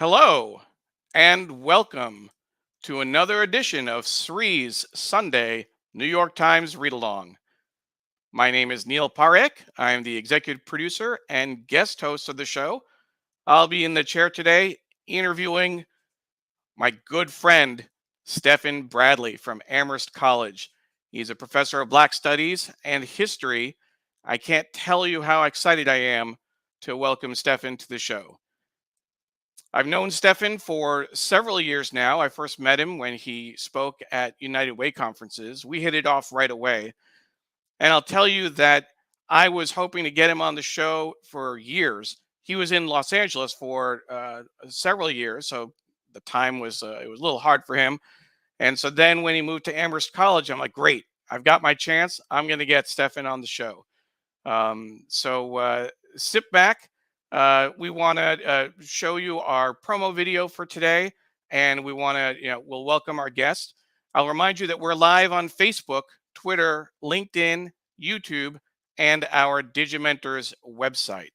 Hello and welcome to another edition of Sri's Sunday New York Times Read Along. My name is Neil Parekh. I am the executive producer and guest host of the show. I'll be in the chair today interviewing my good friend, Stefan Bradley from Amherst College. He's a professor of Black Studies and History. I can't tell you how excited I am to welcome Stefan to the show. I've known Stefan for several years now. I first met him when he spoke at United Way conferences. We hit it off right away. And I'll tell you that I was hoping to get him on the show for years. He was in Los Angeles for several years, so the time was it was a little hard for him. And so then when he moved to Amherst College, I'm like, great, I've got my chance. I'm going to get Stefan on the show. So sit back. We want to show you our promo video for today, and we want to, we'll welcome our guest. I'll remind you that we're live on Facebook, Twitter, LinkedIn, YouTube, and our Digimentors website.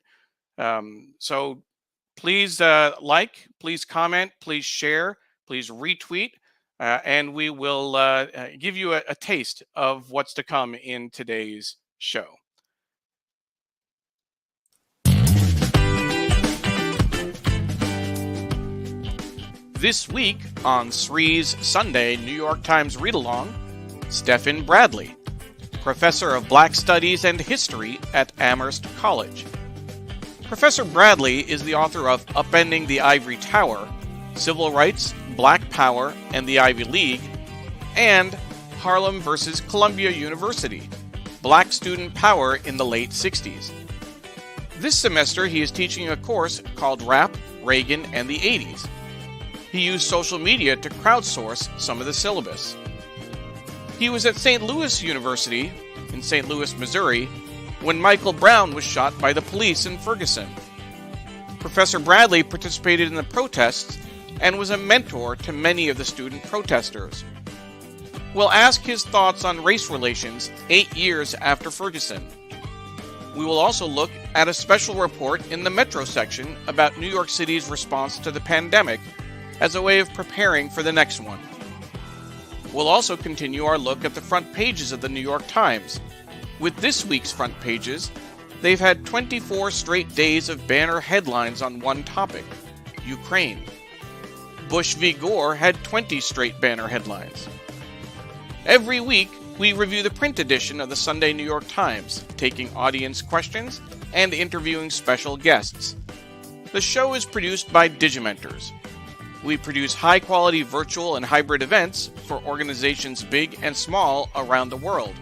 So please please comment, please share, please retweet, and we will give you a taste of what's to come in today's show. This week on Sri's Sunday New York Times Read Along, Stefan Bradley, Professor of Black Studies and History at Amherst College. Professor Bradley is the author of Upending the Ivory Tower, Civil Rights, Black Power, and the Ivy League, and Harlem versus Columbia University, Black Student Power in the Late 60s. This semester he is teaching a course called Rap, Reagan, and the 80s. He used social media to crowdsource some of the syllabus. He was at St. Louis University in St. Louis, Missouri, when Michael Brown was shot by the police in Ferguson. Professor Bradley participated in the protests and was a mentor to many of the student protesters. We'll ask his thoughts on race relations 8 years after Ferguson. We will also look at a special report in the Metro section about New York City's response to the pandemic as a way of preparing for the next one. We'll also continue our look at the front pages of the New York Times. With this week's front pages, they've had 24 straight days of banner headlines on one topic, Ukraine. Bush v. Gore had 20 straight banner headlines. Every week, we review the print edition of the Sunday New York Times, taking audience questions and interviewing special guests. The show is produced by Digimentors. We produce high-quality virtual and hybrid events for organizations big and small around the world.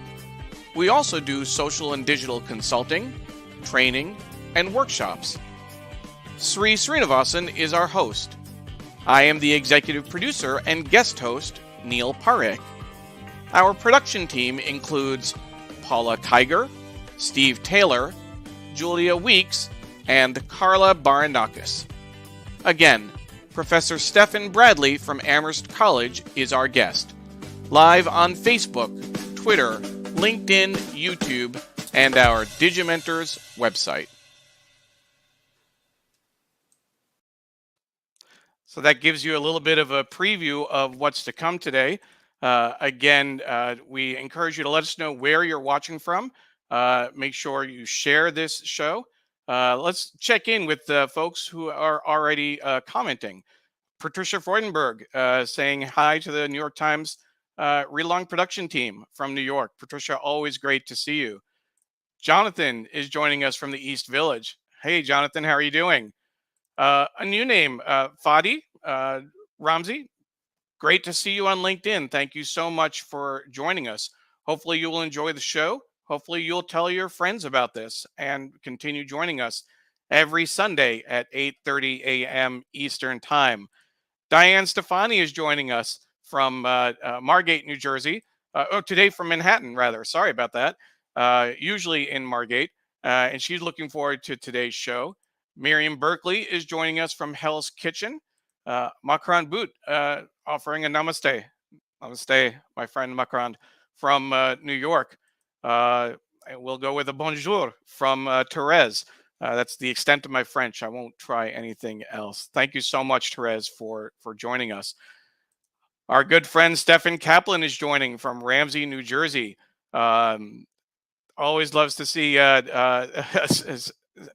We also do social and digital consulting, training, and workshops. Sri Srinivasan is our host. I am the executive producer and guest host, Neil Parekh. Our production team includes Paula Kiger, Steve Taylor, Julia Weeks, and Carla Baranauckas. Again, Professor Stefan Bradley from Amherst College is our guest. Live on Facebook, Twitter, LinkedIn, YouTube, and our Digimentors website. So that gives you a little bit of a preview of what's to come today. We encourage you to let us know where you're watching from. Make sure you share this show. Let's check in with the folks who are already commenting. Patricia Freudenberg saying hi to the New York Times Read Along production team from New York. Patricia, always great to see you. Jonathan is joining us from the East Village. Hey, Jonathan, how are you doing? A new name, Fadi Ramzi. Great to see you on LinkedIn. Thank you so much for joining us. Hopefully you will enjoy the show. Hopefully you'll tell your friends about this and continue joining us every Sunday at 8:30 a.m. Eastern Time. Diane Stefani is joining us from Margate, New Jersey. Today from Manhattan, rather. Sorry about that. Usually in Margate. And she's looking forward to today's show. Miriam Berkeley is joining us from Hell's Kitchen. Makran Boot offering a namaste. Namaste, my friend Makran from New York. We'll go with a bonjour from Therese That's the extent of my French. I won't try anything else. Thank you so much, Therese, for joining us. Our good friend Stefan Kaplan is joining from Ramsey, New Jersey. Um, Always loves to see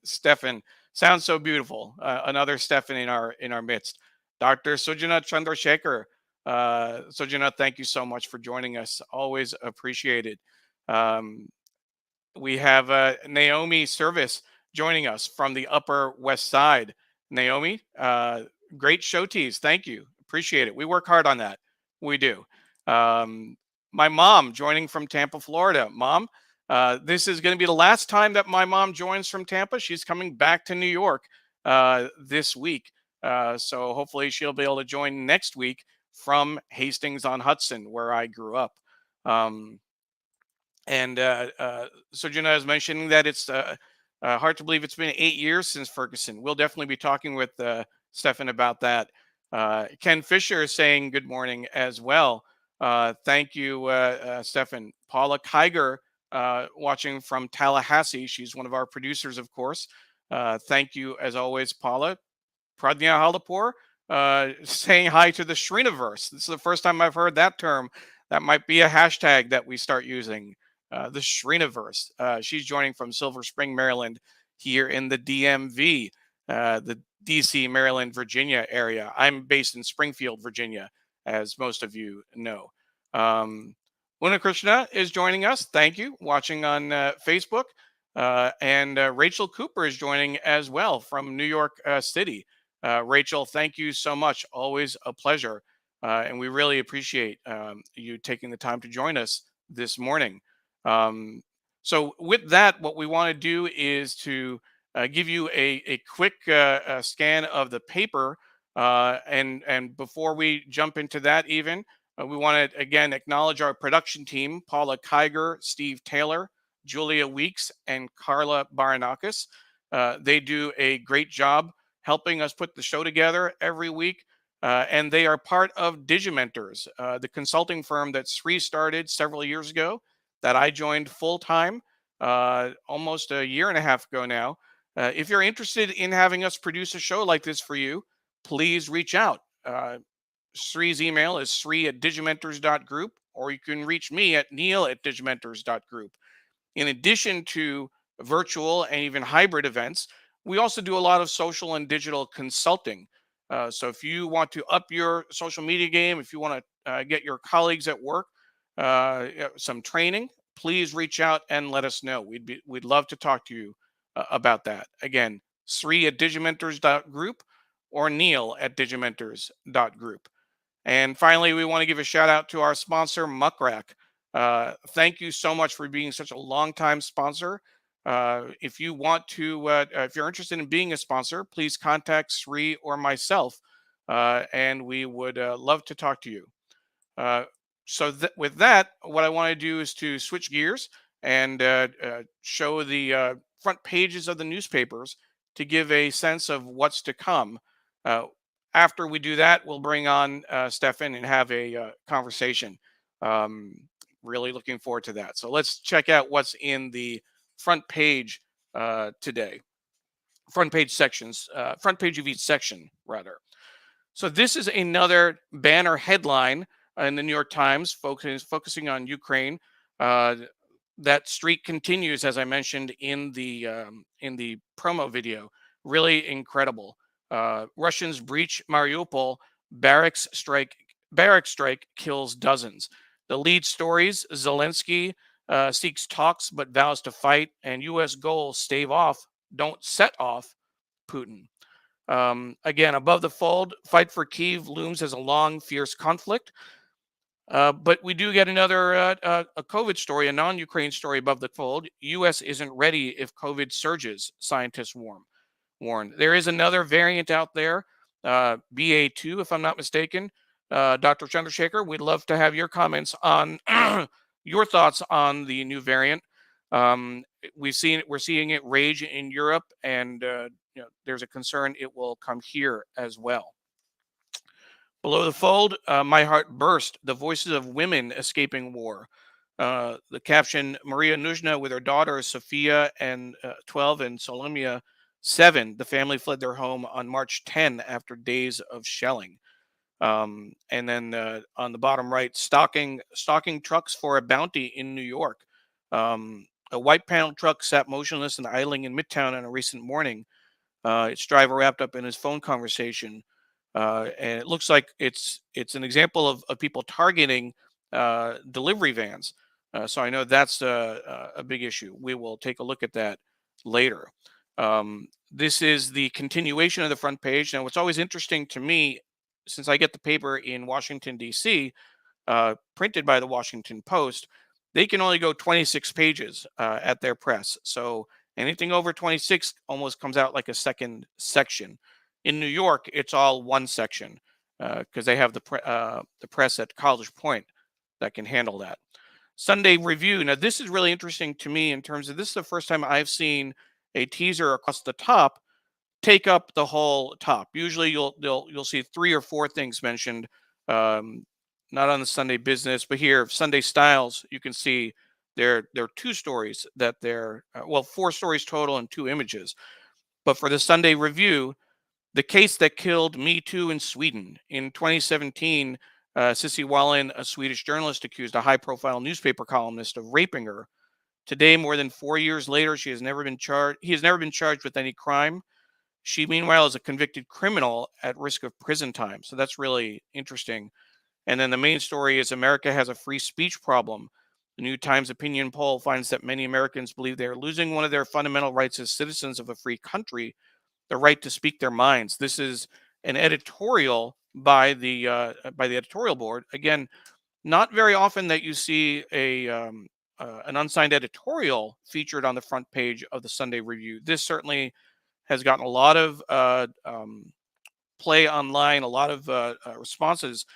Stefan. Sounds so beautiful. Another Stefan in our midst. Dr. Sujana Chandrasekhar. Sujana, thank you so much for joining us. Always appreciated. Um, we have Naomi Service joining us from the Upper West Side. Naomi, great show tease. Thank you. Appreciate it. We work hard on that. We do. Um, my mom joining from Tampa, Florida. Mom, this is going to be the last time that my mom joins from Tampa. She's coming back to New York this week. So hopefully she'll be able to join next week from Hastings on Hudson, where I grew up. Um, and Sojana is mentioning that it's hard to believe it's been 8 years since Ferguson. We'll definitely be talking with Stefan about that. Ken Fisher is saying good morning as well. Thank you, Stefan. Paula Kiger watching from Tallahassee. She's one of our producers, of course. Thank you, as always, Paula. Pradnya Halapur saying hi to the Shrinaverse. This is the first time I've heard that term. That might be a hashtag that we start using. The Shrinaverse. She's joining from Silver Spring, Maryland, here in the DMV, the DC, Maryland, Virginia area. I'm based in Springfield, Virginia, as most of you know. Una Krishna is joining us. Thank you. Watching on Facebook. And Rachel Cooper is joining as well from New York City. Rachel, thank you so much. Always a pleasure. And we really appreciate you taking the time to join us this morning. So with that, what we want to do is to give you a quick scan of the paper. And before we jump into that even, we want to again acknowledge our production team, Paula Kiger, Steve Taylor, Julia Weeks, and Carla Baranauckas. They do a great job helping us put the show together every week. And they are part of Digimentors, the consulting firm that Sri started several years ago that I joined full time almost a year and a half ago now. If you're interested in having us produce a show like this for you, please reach out. Sri's email is sri@digimentors.group, or you can reach me at neil@digimentors.group. In addition to virtual and even hybrid events, we also do a lot of social and digital consulting. So if you want to up your social media game, if you want to get your colleagues at work some training, please reach out and let us know. We'd love to talk to you about that. Again, Sri@digimentors.group or Neil@digimentors.group. And finally, we want to give a shout out to our sponsor, Muckrack. Thank you so much for being such a long-time sponsor. If you want to, if you're interested in being a sponsor, please contact Sri or myself, and we would love to talk to you. With that, what I want to do is to switch gears and show the front pages of the newspapers to give a sense of what's to come. After we do that, we'll bring on Stefan and have a conversation. Really looking forward to that. So let's check out what's in the front page today. Front page sections, front page of each section, rather. So this is another banner headline in the New York Times focusing on Ukraine. That streak continues, as I mentioned in the promo video. Really incredible. Russians breach Mariupol. Barrack strike kills dozens. The lead stories: Zelensky seeks talks but vows to fight, and U.S. goals don't set off Putin. Again, above the fold, fight for Kyiv looms as a long, fierce conflict. But we do get another a COVID story, a non-Ukraine story above the fold. U.S. isn't ready if COVID surges, scientists warn. There is another variant out there, BA2, if I'm not mistaken. Dr. Chandrasekhar, we'd love to have your comments on your thoughts on the new variant. We're seeing it rage in Europe, and there's a concern it will come here as well. Below the fold, my heart burst. The voices of women escaping war. The caption, Maria Nuzna with her daughters Sophia and 12 and Solomia 7. The family fled their home on March 10 after days of shelling. And then on the bottom right, stalking trucks for a bounty in New York. A white panel truck sat motionless and idling in Midtown on a recent morning. Its driver wrapped up in his phone conversation. And it looks like it's an example of people targeting delivery vans. So I know that's a big issue. We will take a look at that later. This is the continuation of the front page. Now, what's always interesting to me, since I get the paper in Washington, D.C., printed by the Washington Post, they can only go 26 pages at their press. So anything over 26 almost comes out like a second section. In New York, it's all one section because they have the press at College Point that can handle that. Sunday Review. Now, this is really interesting to me in terms of this is the first time I've seen a teaser across the top take up the whole top. Usually, you'll see 3 or 4 things mentioned. Not on the Sunday Business, but here Sunday Styles. You can see there are 2 stories that they're 4 stories total and 2 images. But for the Sunday Review, the case that killed Me Too in Sweden in 2017. Cissi Wallin, a Swedish journalist, accused a high-profile newspaper columnist of raping her. Today, more than 4 years later, he has never been charged with any crime. She, meanwhile, is a convicted criminal at risk of prison time. So that's really interesting. And then the main story is America has a free speech problem. The New Times opinion poll finds that many Americans believe they are losing one of their fundamental rights as citizens of a free country, the right to speak their minds. This is an editorial by the editorial board. Again, not very often that you see an unsigned editorial featured on the front page of the Sunday Review. This certainly has gotten a lot of play online, a lot of responses.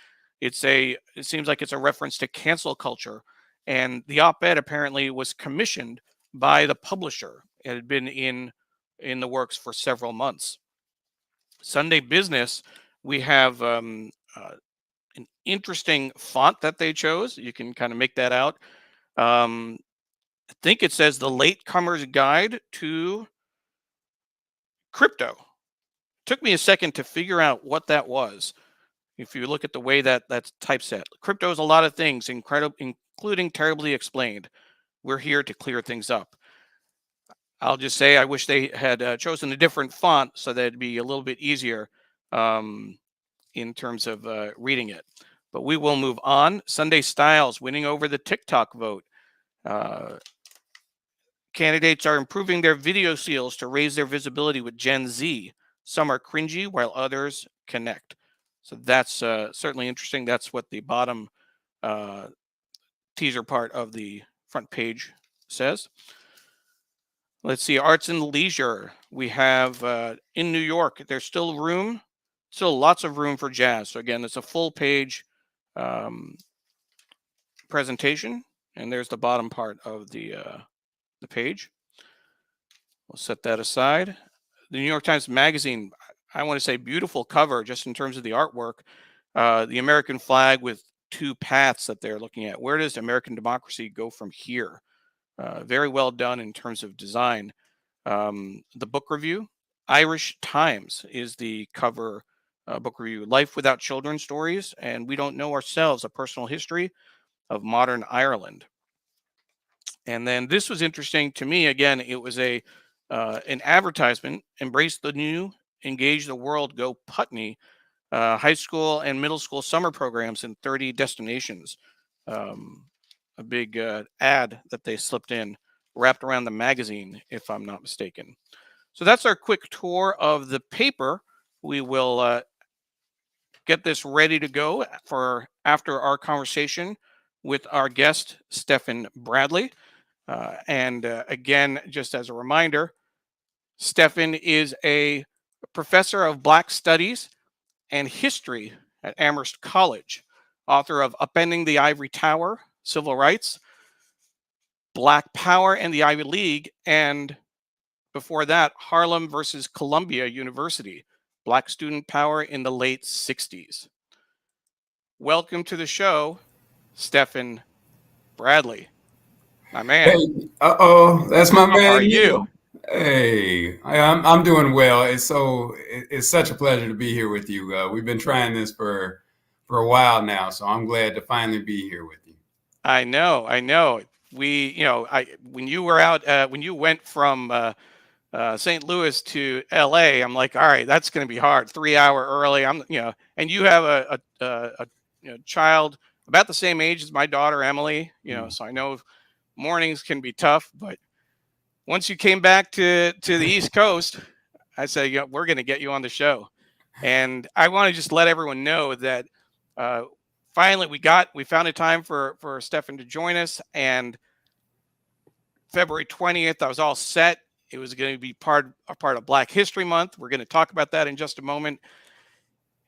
It seems like it's a reference to cancel culture, and the op-ed apparently was commissioned by the publisher. It had been in the works for several months. Sunday Business, we have an interesting font that they chose. You can kind of make that out. I think it says the Latecomer's Guide to Crypto. Took me a second to figure out what that was. If you look at the way that's typeset, crypto is a lot of things, including terribly explained. We're here to clear things up. I'll just say I wish they had chosen a different font so that it'd be a little bit easier in terms of reading it. But we will move on. Sunday Styles winning over the TikTok vote. Candidates are improving their video seals to raise their visibility with Gen Z. Some are cringy while others connect. So that's certainly interesting. That's what the bottom teaser part of the front page says. Let's see, Arts and Leisure. We have in New York, there's still lots of room for jazz. So again, it's a full page presentation, and there's the bottom part of the page. We'll set that aside. The New York Times Magazine, I want to say beautiful cover just in terms of the artwork. The American flag with 2 paths that they're looking at. Where does American democracy go from here? Very well done in terms of design. The book review, Irish Times is the cover book review. Life Without Children Stories and We Don't Know Ourselves, A Personal History of Modern Ireland. And then this was interesting to me. Again, it was an advertisement, Embrace the New, Engage the World, Go Putney, high school and middle school summer programs in 30 destinations. A big ad that they slipped in, wrapped around the magazine, if I'm not mistaken. So that's our quick tour of the paper. We will get this ready to go for after our conversation with our guest, Stefan Bradley. Again, just as a reminder, Stefan is a professor of Black Studies and History at Amherst College, author of Upending the Ivory Tower, Civil Rights, Black Power and the Ivy League, and before that, Harlem versus Columbia University, Black Student Power in the late 60s. Welcome to the show, Stefan Bradley. My man. Hey, that's my How are man you? Neil. Hey, I'm doing well. It's such a pleasure to be here with you. We've been trying this for a while now, so I'm glad to finally be here with you. I know, I know. I when you were out, when you went from St. Louis to L.A., I'm like, all right, that's going to be hard. 3 hour early. And you have a child about the same age as my daughter Emily. Mm. So I know mornings can be tough, but once you came back to the East Coast, I said, we're going to get you on the show. And I want to just let everyone know that uh, finally we found a time for Stefan to join us. And February 20th, I was all set. It was going to be a part of Black History Month. We're going to talk about that in just a moment.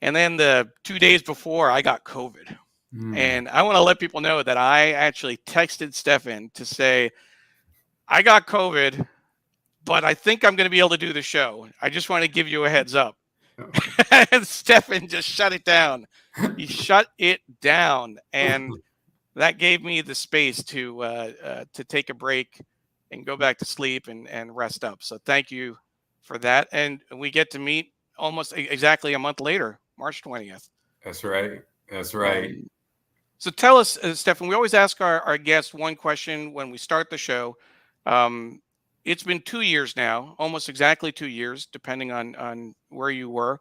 And then the 2 days before, I got COVID. Mm. And I want to let people know that I actually texted Stefan to say, I got COVID, but I think I'm going to be able to do the show. I just want to give you a heads up. And Stefan just shut it down. He shut it down, and that gave me the space to take a break and go back to sleep and rest up. So thank you for that. And we get to meet almost exactly a month later, March 20th. That's right. That's right. Um, so tell us, Stefan, we always ask our guests one question when we start the show. Um, it's been 2 years now, almost exactly 2 years, depending on where you were.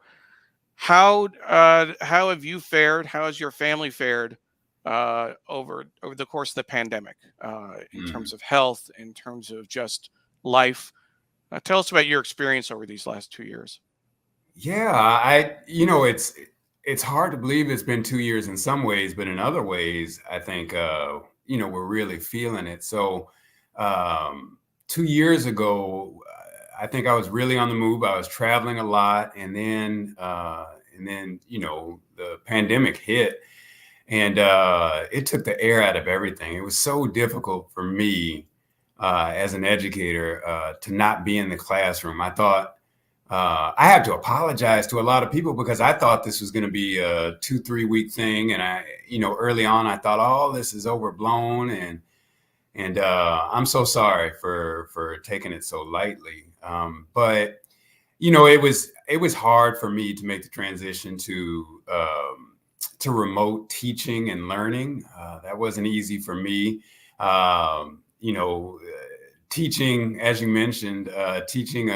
How have you fared? How has your family fared over the course of the pandemic, in Mm. terms of health, in terms of just life? Tell us about your experience over these last 2 years. Yeah, it's hard to believe it's been 2 years in some ways, but in other ways, I think we're really feeling it. So, 2 years ago, I think I was really on the move. I was traveling a lot, and then the pandemic hit, and it took the air out of everything. It was so difficult for me as an educator to not be in the classroom. I thought I have to apologize to a lot of people because I thought this was going to be a 2, 3 week thing, and early on I thought, oh, this is overblown, and I'm so sorry for taking it so lightly. But it was hard for me to make the transition to remote teaching and learning. That wasn't easy for me. Teaching, as you mentioned, teaching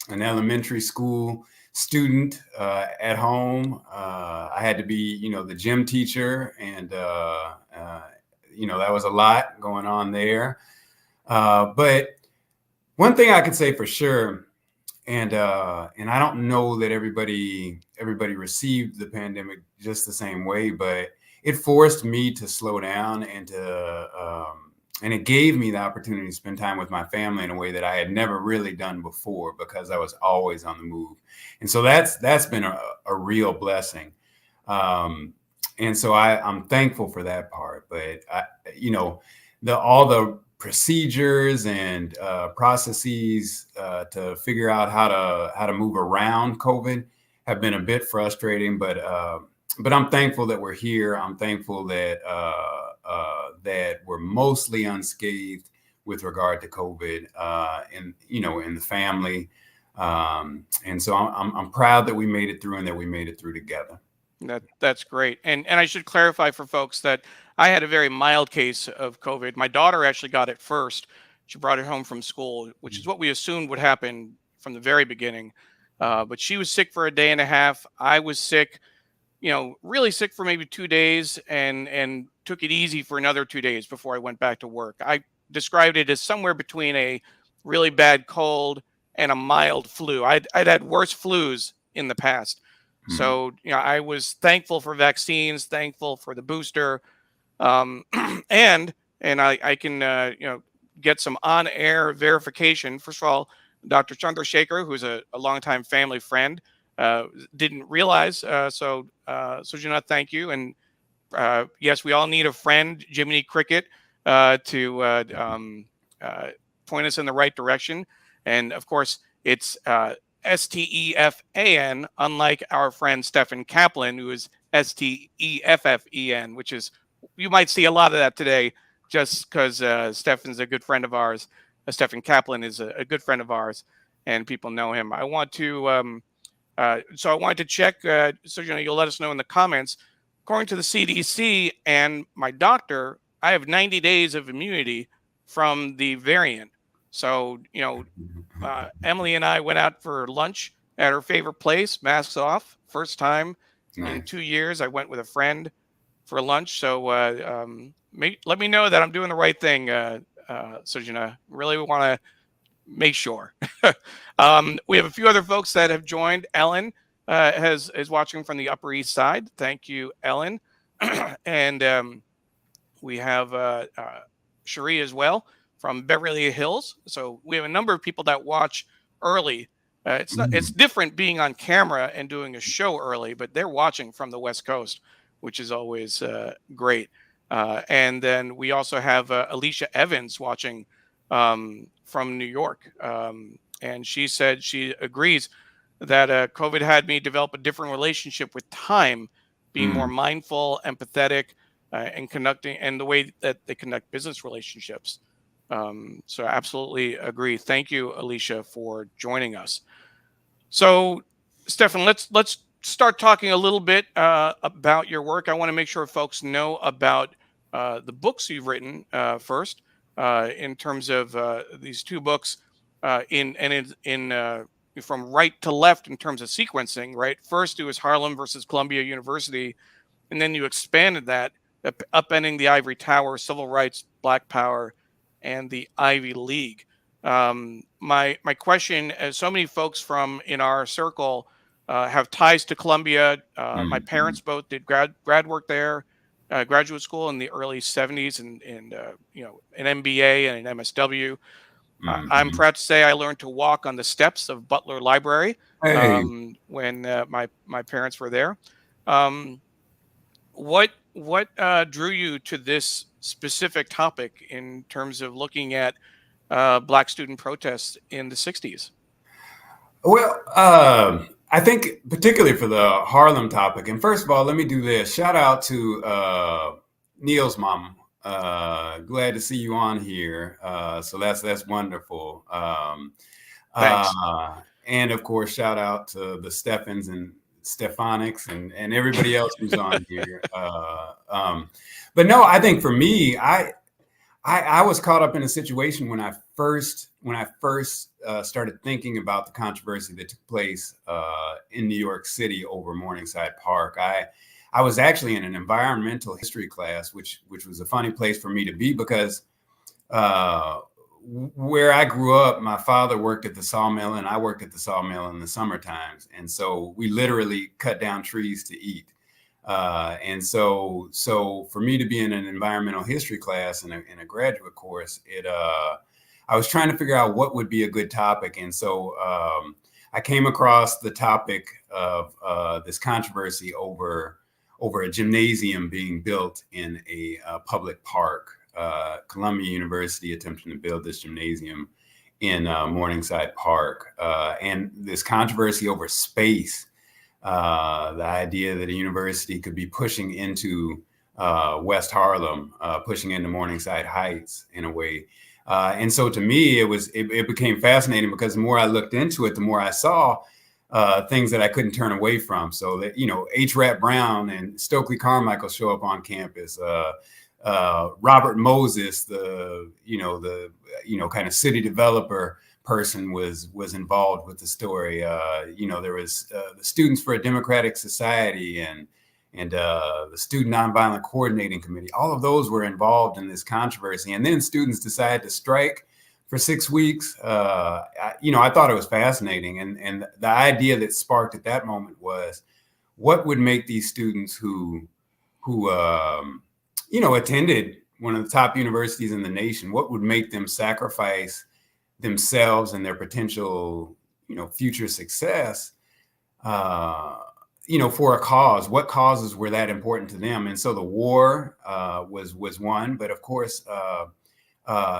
an elementary school student at home. I had to be, the gym teacher, and that was a lot going on there. But one thing I could say for sure, and I don't know that everybody received the pandemic just the same way, but it forced me to slow down and it gave me the opportunity to spend time with my family in a way that I had never really done before because I was always on the move, and so that's been a real blessing. Um, and so I'm thankful for that part, but all the procedures and processes to figure out how to move around COVID have been a bit frustrating, but I'm thankful that we're here. I'm thankful that we're mostly unscathed with regard to COVID, in the family, and so I'm proud that we made it through and that we made it through together. That's great. And I should clarify for folks that I had a very mild case of COVID. My daughter actually got it first. She brought it home from school, which is what we assumed would happen from the very beginning. But she was sick for a day and a half. I was sick, really sick for maybe 2 days, and took it easy for another 2 days before I went back to work. I described it as somewhere between a really bad cold and a mild flu. I'd had worse flus in the past. Mhm. So, I was thankful for vaccines, thankful for the booster, um, and I can get some on-air verification. First of all, Dr. Chandrasekhar, who's a longtime family friend, uh, didn't realize. So Junot, thank you. And yes, we all need a friend, Jiminy Cricket, to uh, point us in the right direction. And of course, it's Stefan, unlike our friend Stephen Kaplan, who is Steffen, which is, you might see a lot of that today just because Stefan's a good friend of ours. Stefan Kaplan is a good friend of ours, and people know him. I want to so I wanted to check. So you'll let us know in the comments. According to the CDC and my doctor, I have 90 days of immunity from the variant. So Emily and I went out for lunch at her favorite place, masks off. First time in Nice. 2 years. I went with a friend for lunch. So let me know that I'm doing the right thing, Sujana. Really want to make sure. We have a few other folks that have joined. Ellen is watching from the Upper East Side. Thank you, Ellen. And we have Cherie as well from Beverly Hills. So we have a number of people that watch early. It's different being on camera and doing a show early, but they're watching from the West Coast, which is always great. And then we also have Alicia Evans watching from New York. And she said she agrees that COVID had me develop a different relationship with time, being more mindful, empathetic, and conducting, and the way that they conduct business relationships. So I absolutely agree. Thank you, Alicia, for joining us. So, Stefan, let's start talking a little bit about your work. I want to make sure folks know about the books you've written first, in terms of these two books, from right to left in terms of sequencing. Right, first it was Harlem versus Columbia University, and then you expanded that, upending the ivory tower, civil rights, Black Power, and the Ivy League. My question, as so many folks from in our circle have ties to Columbia. My parents both did grad work there, graduate school in the early 70s, and an MBA and an MSW. I'm proud to say I learned to walk on the steps of Butler Library when my parents were there. What drew you to this specific topic in terms of looking at Black student protests in the 60s? Well, I think particularly for the Harlem topic, and first of all, let me do this. Shout out to Neil's mom. Glad to see you on here. So that's wonderful. Thanks. And of course, shout out to the Stefans and Stefanics and everybody else who's on here. But no, I think for me, I was caught up in a situation when I first started thinking about the controversy that took place in New York City over Morningside Park. I was actually in an environmental history class, which was a funny place for me to be because where I grew up, my father worked at the sawmill and I worked at the sawmill in the summer times. And so we literally cut down trees to eat. And so for me to be in an environmental history class in a graduate course, I was trying to figure out what would be a good topic. And so I came across the topic of this controversy over a gymnasium being built in a public park. Columbia University attempting to build this gymnasium in Morningside Park, and this controversy over space. The idea that a university could be pushing into West Harlem, pushing into Morningside Heights in a way. And so to me, it became fascinating because the more I looked into it, the more I saw things that I couldn't turn away from. So that, H. Rap Brown and Stokely Carmichael show up on campus. Robert Moses, the kind of city developer person was involved with the story. There was the Students for a Democratic Society and the Student Nonviolent Coordinating Committee. All of those were involved in this controversy. And then students decided to strike for 6 weeks. I thought it was fascinating. And the idea that sparked at that moment was, what would make these students who attended one of the top universities in the nation, what would make them sacrifice themselves and their potential, future success, for a cause? What causes were that important to them? And so the war was one, but of course,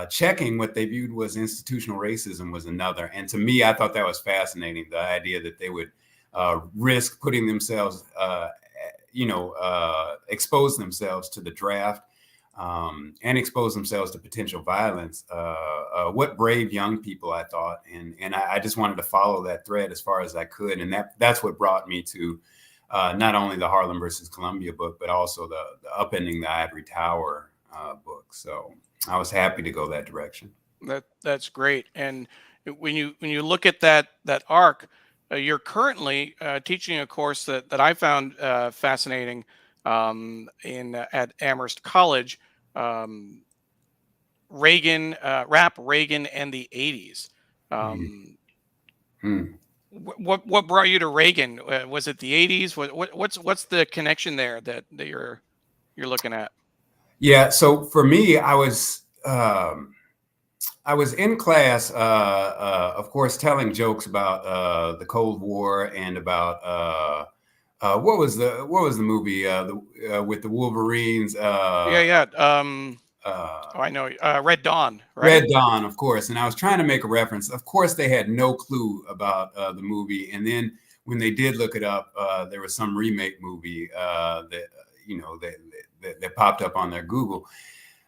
checking what they viewed was institutional racism was another. And to me, I thought that was fascinating, the idea that they would risk putting themselves, expose themselves to the draft and expose themselves to potential violence. What brave young people, I thought, and I just wanted to follow that thread as far as I could, and that's what brought me to not only the Harlem versus Columbia book, but also the Upending the Ivory Tower book. So I was happy to go that direction. That's great. And when you look at that arc, you're currently teaching a course that I found fascinating in at Amherst College, um, rap Reagan and the '80s. Um, Mm. what brought you to Reagan? Was it the '80s? What's the connection there that you're looking at? Yeah. So for me, I was in class, of course, telling jokes about the Cold War and about what was the movie with the Wolverines? Yeah, yeah. Oh, I know. Red Dawn, right? Red Dawn, of course. And I was trying to make a reference. Of course, they had no clue about the movie. And then when they did look it up, there was some remake movie that that popped up on their Google.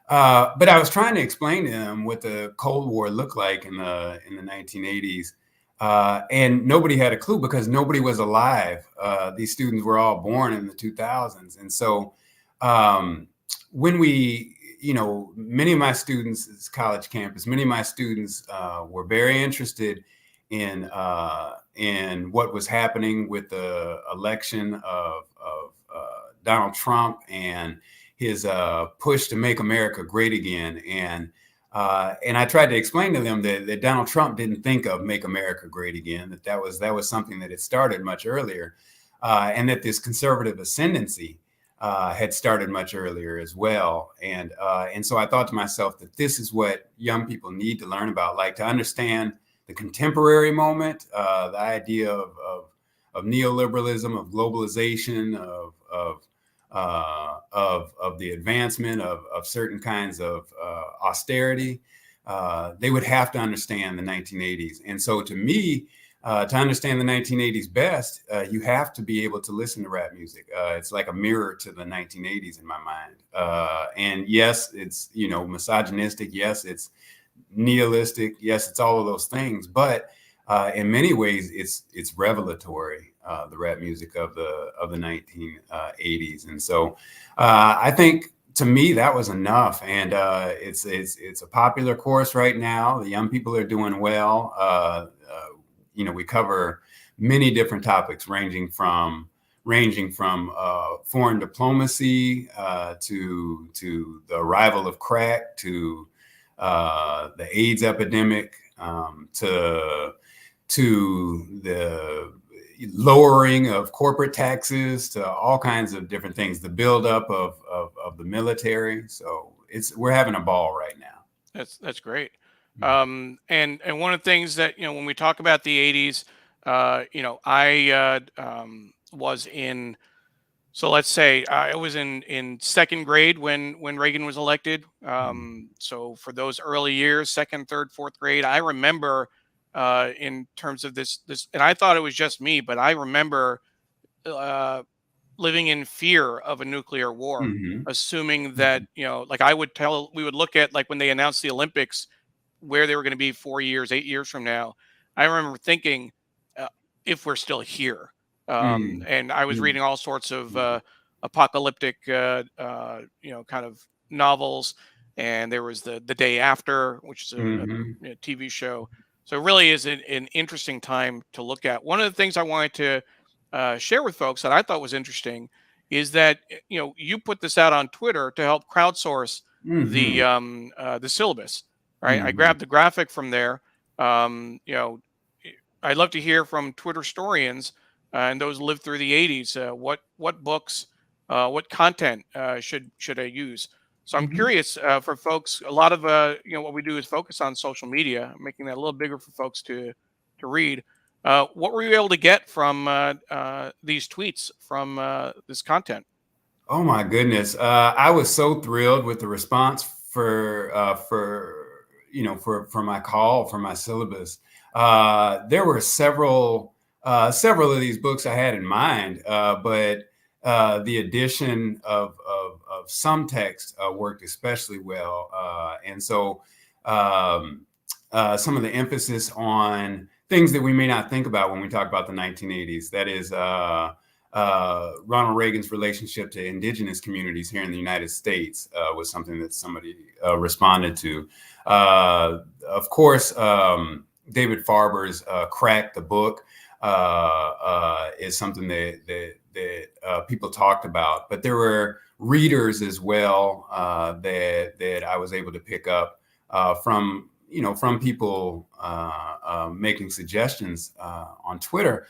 But I was trying to explain to them what the Cold War looked like in the 1980s, and nobody had a clue because nobody was alive. These students were all born in the 2000s, and so when we, many of my students, it's college campus, many of my students were very interested in what was happening with the election of Donald Trump and his push to make America great again. And I tried to explain to them that Donald Trump didn't think of make America great again, that was something that had started much earlier, and that this conservative ascendancy had started much earlier as well. And so I thought to myself that this is what young people need to learn about, like to understand the contemporary moment, the idea of neoliberalism, of globalization, of the advancement of certain kinds of austerity. They would have to understand the 1980s. And so to me, to understand the 1980s best, you have to be able to listen to rap music. It's like a mirror to the 1980s in my mind. And yes, it's, misogynistic. Yes, it's nihilistic. Yes, it's all of those things. But in many ways, it's revelatory. The rap music of the 1980s, and so I think to me that was enough. And it's a popular course right now. The young people are doing well. We cover many different topics, ranging from foreign diplomacy to the arrival of crack, to the AIDS epidemic, to the lowering of corporate taxes, to all kinds of different things, the buildup of the military. So we're having a ball right now. That's great. And one of the things that, when we talk about the '80s, I was in. So let's say I was in second grade when Reagan was elected. So for those early years, second, third, fourth grade, I remember in terms of this, and I thought it was just me, but I remember living in fear of a nuclear war, Mm-hmm. assuming that, like we would look at, like, when they announced the Olympics, where they were going to be 4 years, 8 years from now. I remember thinking, if we're still here. Mm-hmm. And I was reading all sorts of apocalyptic, kind of novels. And there was the Day After, which is a TV show. So it really is an interesting time to look at. One of the things I wanted to share with folks that I thought was interesting is that, you put this out on Twitter to help crowdsource the syllabus, right? I grabbed the graphic from there. I'd love to hear from Twitter historians and those who lived through the '80s. What books, what content should I use? So I'm curious, for folks. A lot of what we do is focus on social media, making that a little bigger for folks to read. What were you able to get from these tweets, from this content? Oh my goodness. I was so thrilled with the response for my call, for my syllabus. There were several of these books I had in mind, but the addition of some text worked especially well. And so some of the emphasis on things that we may not think about when we talk about the 1980s, that is Ronald Reagan's relationship to indigenous communities here in the United States was something that somebody responded to. Of course, David Farber's Crack the Book is something that people talked about, but there were readers as well that I was able to pick up from people making suggestions on Twitter.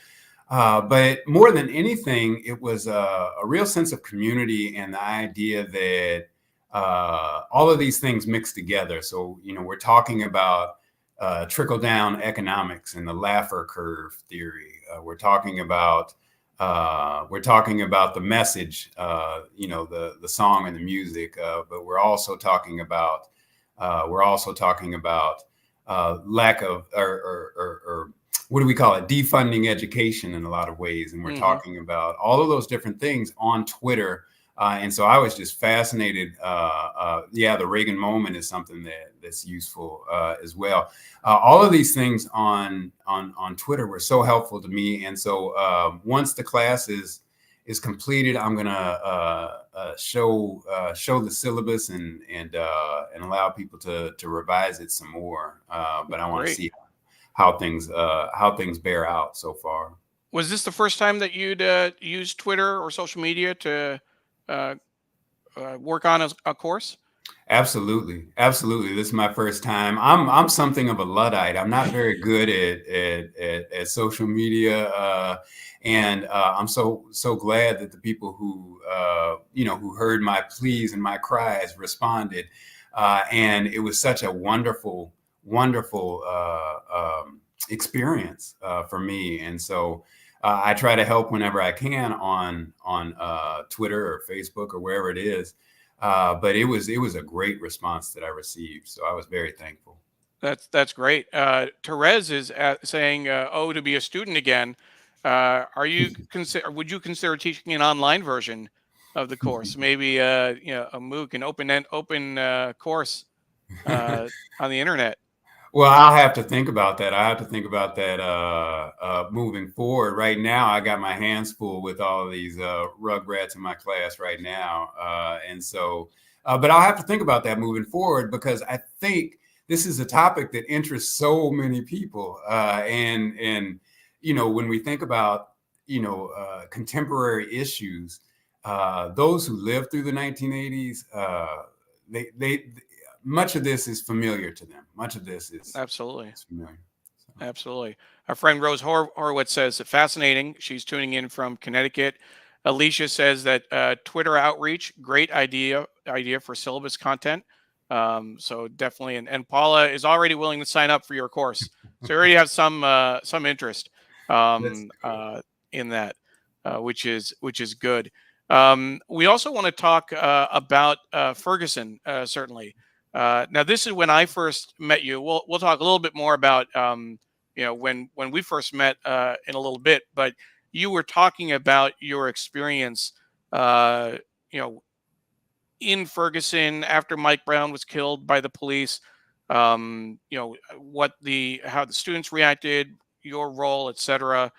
But more than anything, it was a real sense of community and the idea that all of these things mixed together. So, we're talking about trickle-down economics and the Laffer curve theory. We're talking about the message, the song and the music, but we're also talking about lack of or what do we call it? Defunding education in a lot of ways. And we're talking about all of those different things on Twitter. And so I was just fascinated. The Reagan moment is something that's useful as well. All of these things on Twitter were so helpful to me. And so once the class is completed, I'm gonna show the syllabus and allow people to revise it some more. But I want to see how things bear out so far. Was this the first time that you'd used Twitter or social media to work on a course? Absolutely. This is my first time. I'm something of a Luddite. I'm not very good at social media, and I'm so glad that the people who who heard my pleas and my cries responded, and it was such a wonderful experience for me. And so I try to help whenever I can on Twitter or Facebook or wherever it is. But it was a great response that I received, so I was very thankful. That's great. Therese is saying, to be a student again. Would you consider teaching an online version of the course? Maybe a MOOC, an open course on the internet. Well, I'll have to think about that. Moving forward. Right now, I got my hands full with all of these rugrats in my class right now. And so, but I'll have to think about that moving forward, because I think this is a topic that interests so many people. And when we think about, contemporary issues, those who lived through the 1980s, they much of this is familiar to them. Much of this is absolutely familiar. So. Absolutely. Our friend Rose Horowitz says, fascinating. She's tuning in from Connecticut. Alicia says that Twitter outreach, great idea for syllabus content. So definitely, and Paula is already willing to sign up for your course. So you already have some interest in that, which is good. We also want to talk about Ferguson, certainly. Now, this is when I first met you. We'll talk a little bit more about when we first met in a little bit. But you were talking about your experience, in Ferguson after Mike Brown was killed by the police. How the students reacted, your role, etc.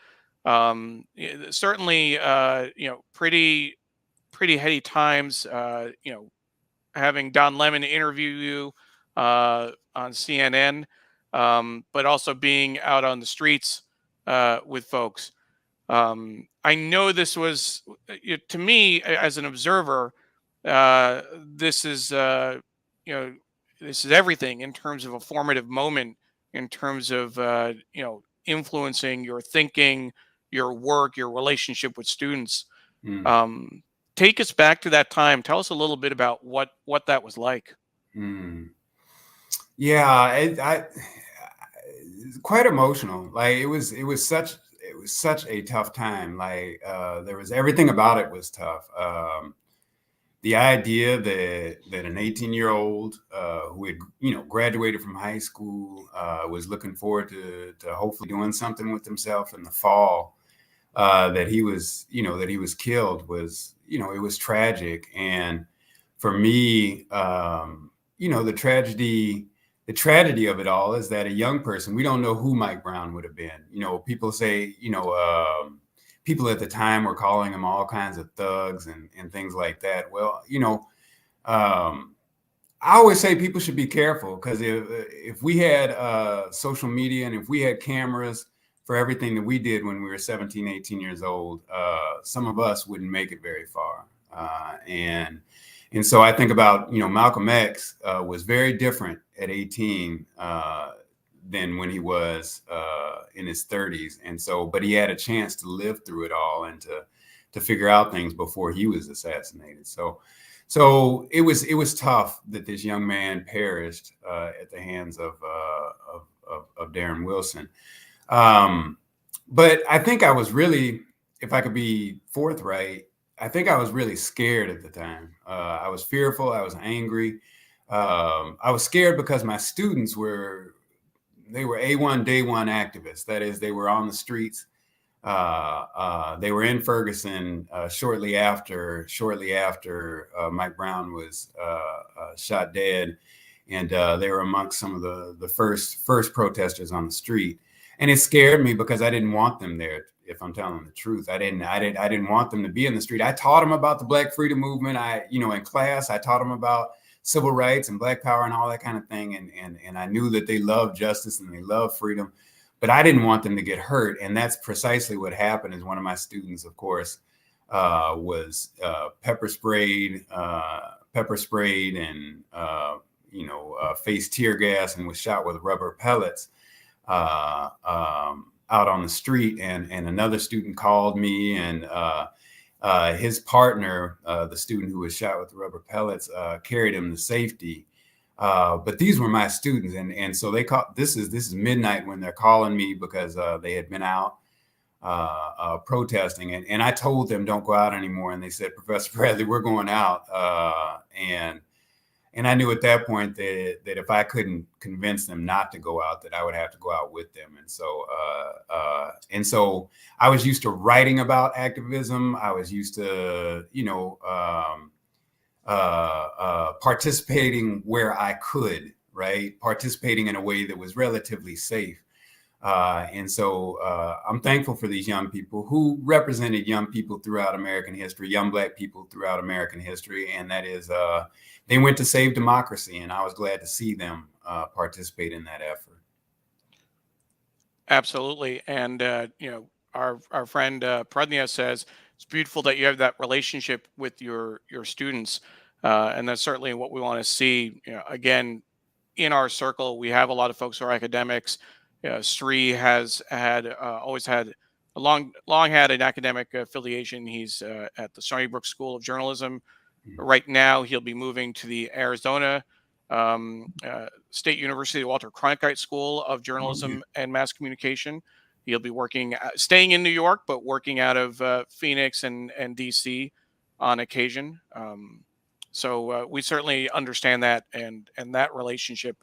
Certainly, pretty heady times. Having Don Lemon interview you on CNN, but also being out on the streets with folks. I know this was, to me as an observer, this is everything in terms of a formative moment, in terms of influencing your thinking, your work, your relationship with students. Take us back to that time. Tell us a little bit about what that was like. Yeah, it's quite emotional. Like it was such a tough time. Like there was everything about it was tough. The idea that an 18-year-old who had graduated from high school was looking forward to hopefully doing something with himself in the fall that he was killed was, it was tragic. And for me, the tragedy of it all is that a young person, we don't know who Mike Brown would have been. People say, people at the time were calling him all kinds of thugs and things like that. Well, I always say people should be careful, because if we had social media and if we had cameras for everything that we did when we were 17, 18 years old, some of us wouldn't make it very far. And so I think about, Malcolm X was very different at 18 than when he was in his 30s. And so, but he had a chance to live through it all and to figure out things before he was assassinated. So it was tough that this young man perished at the hands of Darren Wilson. But I think I was really, if I could be forthright, I think I was really scared at the time. I was fearful. I was angry. I was scared because my students were A1 day one activists. That is, they were on the streets. They were in Ferguson shortly after Mike Brown was shot dead, and they were amongst some of the first protesters on the street. And it scared me because I didn't want them there. If I'm telling the truth, I didn't want them to be in the street. I taught them about the Black Freedom Movement. In class, I taught them about civil rights and Black power and all that kind of thing. And I knew that they loved justice and they loved freedom, but I didn't want them to get hurt. And that's precisely what happened. Is one of my students, of course, was pepper sprayed and faced tear gas and was shot with rubber pellets out on the street. And another student called me, and his partner, the student who was shot with the rubber pellets, carried him to safety. But these were my students, and so they call this is midnight when they're calling me because they had been out protesting, and I told them don't go out anymore, and they said, Professor Bradley, we're going out, and I knew at that point that if I couldn't convince them not to go out, that I would have to go out with them. And so I was used to writing about activism. I was used to, participating where I could, right? Participating in a way that was relatively safe. And so I'm thankful for these young people who represented young people throughout American history, young Black people throughout American history. And that is, they went to save democracy, and I was glad to see them participate in that effort. Absolutely. And, our friend Pradnya says it's beautiful that you have that relationship with your students. And that's certainly what we want to see. Again, in our circle, we have a lot of folks who are academics. Sri has always had long had an academic affiliation. He's at the Stony Brook School of Journalism. Right now, he'll be moving to the Arizona State University Walter Cronkite School of Journalism and Mass Communication. He'll be staying in New York, but working out of Phoenix and DC on occasion. So we certainly understand that, and that relationship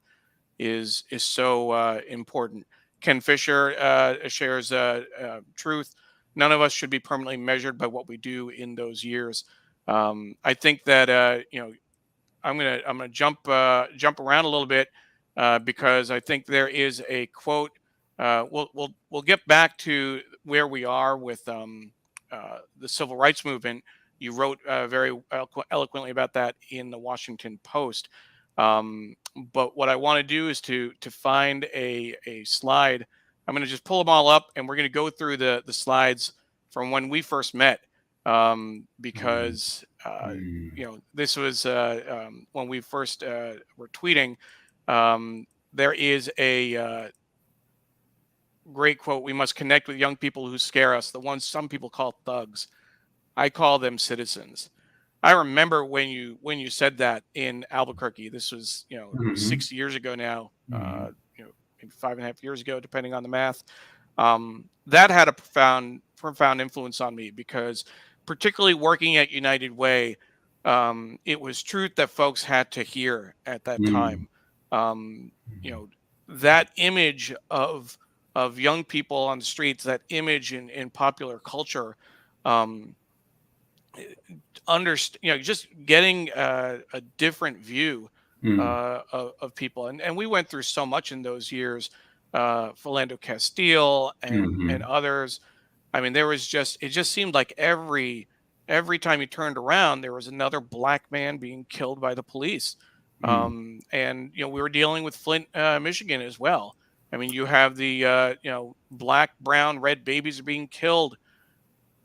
is so important. Ken Fisher shares truth. None of us should be permanently measured by what we do in those years. I think that I'm gonna jump around a little bit because I think there is a quote. We'll get back to where we are with the civil rights movement. You wrote very eloquently about that in the Washington Post. But what I want to do is to find a slide. I'm going to just pull them all up, and we're going to go through the slides from when we first met. Because this was when we first were tweeting. There is a great quote: "We must connect with young people who scare us, the ones some people call thugs. I call them citizens." I remember when you said that in Albuquerque. This was 6 years ago now. Maybe 5.5 years ago, depending on the math. That had a profound influence on me because, particularly working at United Way, it was truth that folks had to hear at that time. That image of of young people on the streets, that image in popular culture, just getting a different view of people. And we went through so much in those years, Philando Castile and others. I mean, it just seemed like every time you turned around, there was another black man being killed by the police. And we were dealing with Flint, Michigan as well. I mean, you have the black, brown, red babies are being killed,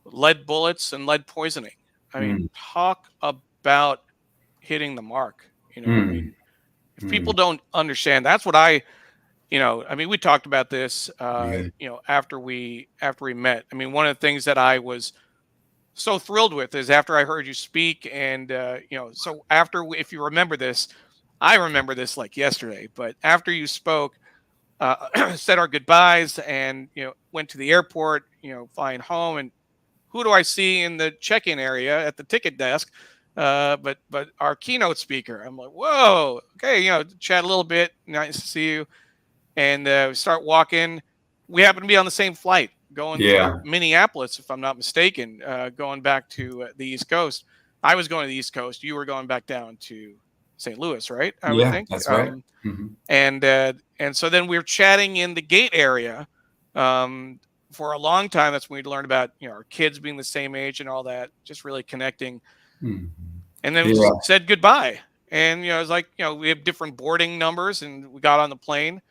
lead bullets and lead poisoning. I mean, talk about hitting the mark. I mean, if people don't understand, that's what I mean, we talked about this, after we met. I mean, one of the things that I was so thrilled with is after I heard you speak, and so if you remember this, I remember this like yesterday, but after you spoke, said our goodbyes, and went to the airport, flying home, and who do I see in the check-in area at the ticket desk? But our keynote speaker. I'm like, whoa, okay, chat a little bit. Nice to see you. And we start walking. We happen to be on the same flight going from Minneapolis, if I'm not mistaken, going back to the East Coast. I was going to the East Coast. You were going back down to St. Louis, right? I would think. That's right. And so then we were chatting in the gate area for a long time. That's when we learned about our kids being the same age and all that, just really connecting. And then we said goodbye. And it was like we have different boarding numbers, and we got on the plane.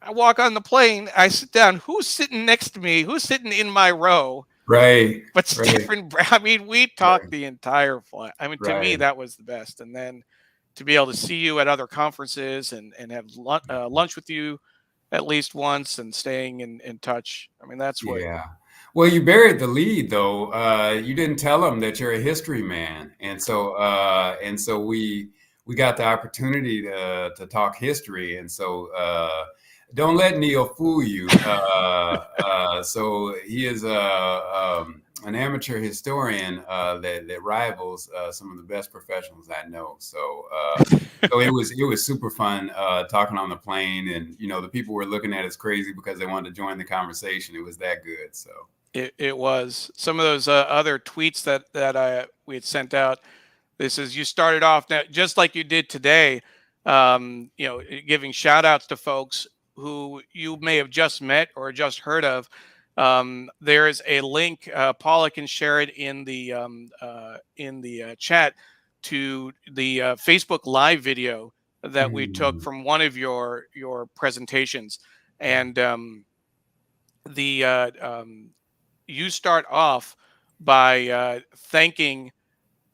I walk on the plane. I sit down. Who's sitting next to me? Who's sitting in my row? Right. But Stefan, I mean, we talked the entire flight. I mean, to me, that was the best. And then to be able to see you at other conferences and have lunch with you at least once and staying in touch. I mean, that's what. Yeah. Well, you buried the lead, though. You didn't tell them that you're a history man. And so we got the opportunity to talk history. And so don't let Neil fool you. So he is an amateur historian that rivals some of the best professionals I know. So it was super fun talking on the plane, and the people were looking at us crazy because they wanted to join the conversation. It was that good. So it was some of those other tweets that we had sent out. This is, you started off now just like you did today, giving shout outs to folks who you may have just met or just heard of. There is a link. Paula can share it in the chat to the Facebook Live video that we took from one of your presentations, and you start off by thanking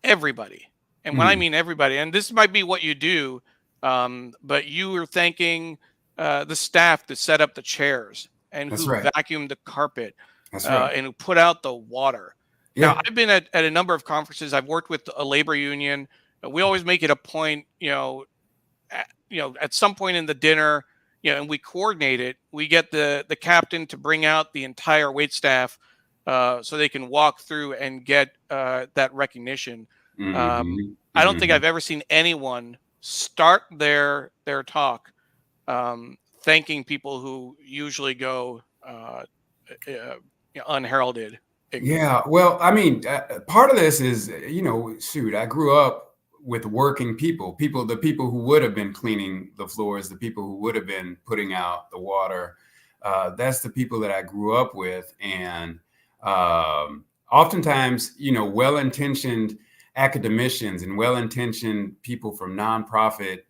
everybody. And when I mean everybody, and this might be what you do, but you were thanking the staff that set up the chairs and who vacuumed the carpet and who put out the water. Now, I've been at a number of conferences. I've worked with a labor union. We always make it a point, at some point in the dinner, and we coordinate it. We get the captain to bring out the entire wait staff so they can walk through and get that recognition. I don't think I've ever seen anyone start their talk thanking people who usually go unheralded. Yeah, well, I mean, part of this is, I grew up with working people, the people who would have been cleaning the floors, the people who would have been putting out the water. That's the people that I grew up with. And oftentimes, well-intentioned academicians and well-intentioned people from nonprofit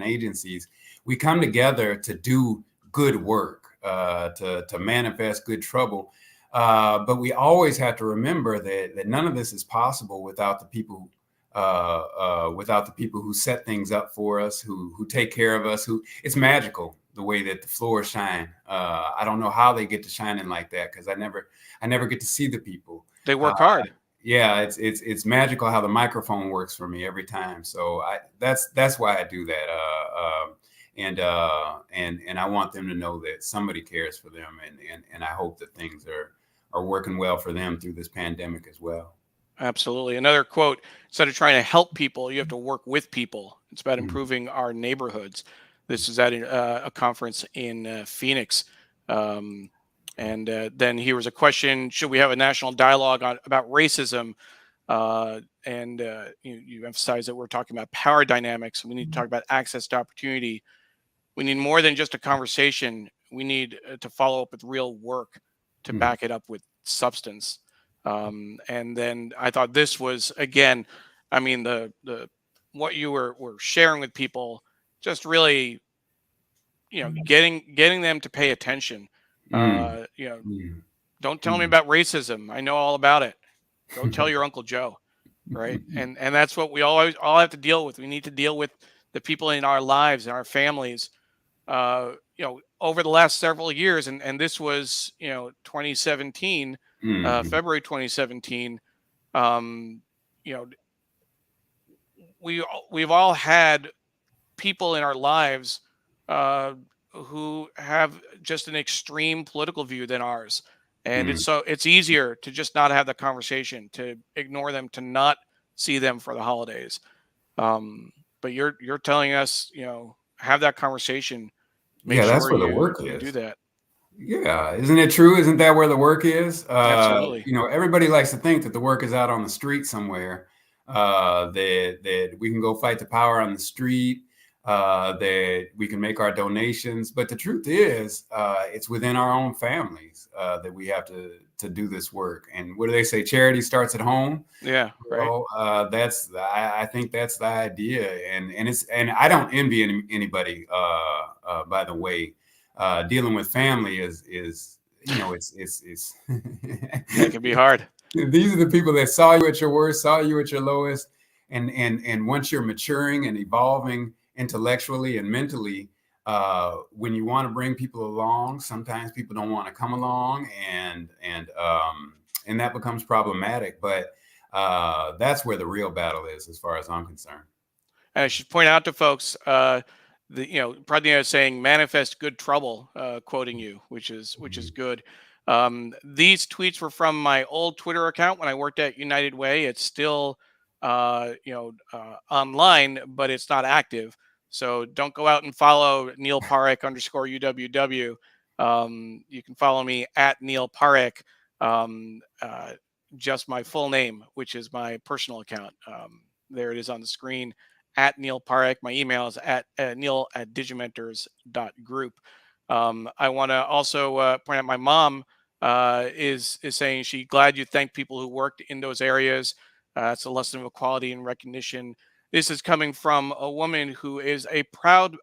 agencies, we come together to do good work, to manifest good trouble. But we always have to remember that none of this is possible without the people who set things up for us, who take care of us. It's magical the way that the floors shine. I don't know how they get to shining like that, because I never get to see the people. They work hard. Yeah, it's magical how the microphone works for me every time. So that's why I do that. And I want them to know that somebody cares for them, and I hope that things are working well for them through this pandemic as well. Absolutely. Another quote: instead of trying to help people, you have to work with people. It's about improving our neighborhoods. This is at a conference in Phoenix. And then here was a question: should we have a national dialogue about racism? You emphasize that we're talking about power dynamics. We need to talk about access to opportunity. We need more than just a conversation. We need to follow up with real work to back it up with substance. And then I thought this was, again, I mean, the what you were sharing with people, just really, getting them to pay attention. Don't tell me about racism. I know all about it. Go tell your Uncle Joe, right? And that's what we all have to deal with. We need to deal with the people in our lives and our families. Over the last several years, and this was 2017, February 2017. You know, we've all had people in our lives who have just an extreme political view than ours, and it's easier to just not have the conversation, to ignore them, to not see them for the holidays. But you're telling us, have that conversation. Make Yeah, that's sure where the work you do is. that. Yeah, isn't it true? Isn't that where the work is? Absolutely. Everybody likes to think that the work is out on the street somewhere. That we can go fight the power on the street. That we can make our donations, but the truth is, it's within our own families that we have to do this work. And what do they say? Charity starts at home. Yeah, right. I think that's the idea, and I don't envy anybody. By the way. Dealing with family is it's That can be hard. These are the people that saw you at your worst, saw you at your lowest, and once you're maturing and evolving intellectually and mentally, when you want to bring people along, sometimes people don't want to come along, and that becomes problematic. But that's where the real battle is, as far as I'm concerned. And I should point out to folks, Bradley is saying "manifest good trouble," quoting you, which is good. These tweets were from my old Twitter account when I worked at United Way. It's still, online, but it's not active. So don't go out and follow Neil Parekh _UWW. You can follow me at Neil Parekh, just my full name, which is my personal account. There it is on the screen. At Neil Parekh. My email is at neil@digimentors.group. I want to also point out my mom is saying she's glad you thank people who worked in those areas. It's a lesson of equality and recognition. This is coming from a woman who is a proud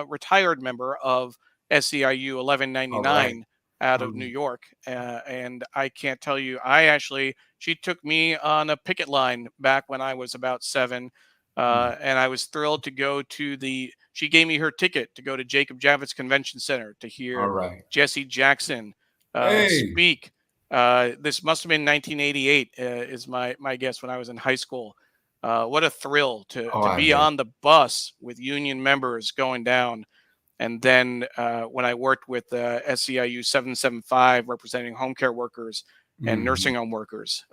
retired member of SEIU 1199 out of New York. And I can't tell you, she took me on a picket line back when I was about 7. And I was thrilled to go to she gave me her ticket to go to Jacob Javits Convention Center to hear Jesse Jackson speak. This must have been 1988 is my guess, when I was in high school. What a thrill to be on the bus with union members going down. And then when I worked with SEIU 775 representing home care workers and nursing home workers,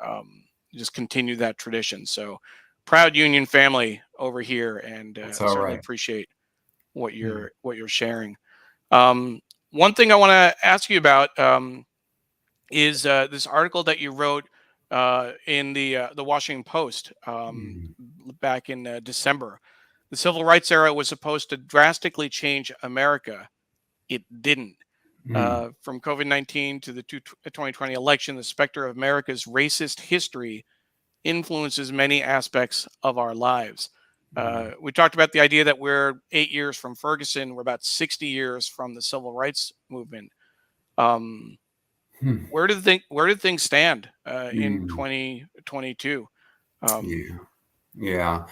just continue that tradition. So proud union family over here, and certainly appreciate what you're sharing. One thing I want to ask you about is this article that you wrote in the Washington Post back in December. The civil rights era was supposed to drastically change America. It didn't. From COVID-19 to the 2020 election, the specter of America's racist history influences many aspects of our lives. We talked about the idea that we're 8 years from Ferguson. We're about 60 years from the civil rights movement. Where do things stand in 2022? Yeah.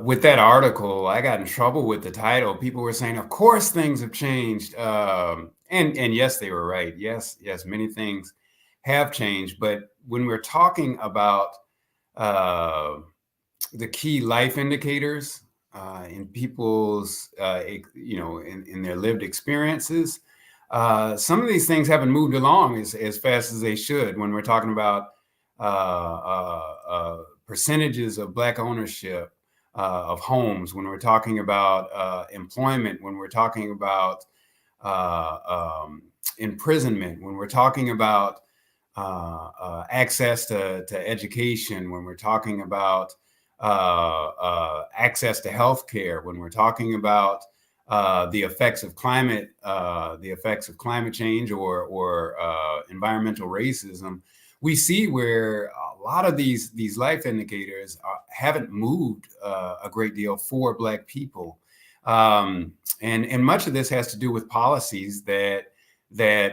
With that article, I got in trouble with the title. People were saying, of course, things have changed. And yes, they were right. Yes, many things have changed. But when we're talking about the key life indicators in people's, in their lived experiences, some of these things haven't moved along as fast as they should. When we're talking about percentages of Black ownership, homes, when we're talking about employment, when we're talking about imprisonment, when we're talking about access to education, when we're talking about access to healthcare, when we're talking about the effects of climate change or environmental racism, we see where a lot of these life indicators haven't moved a great deal for Black people, and much of this has to do with policies that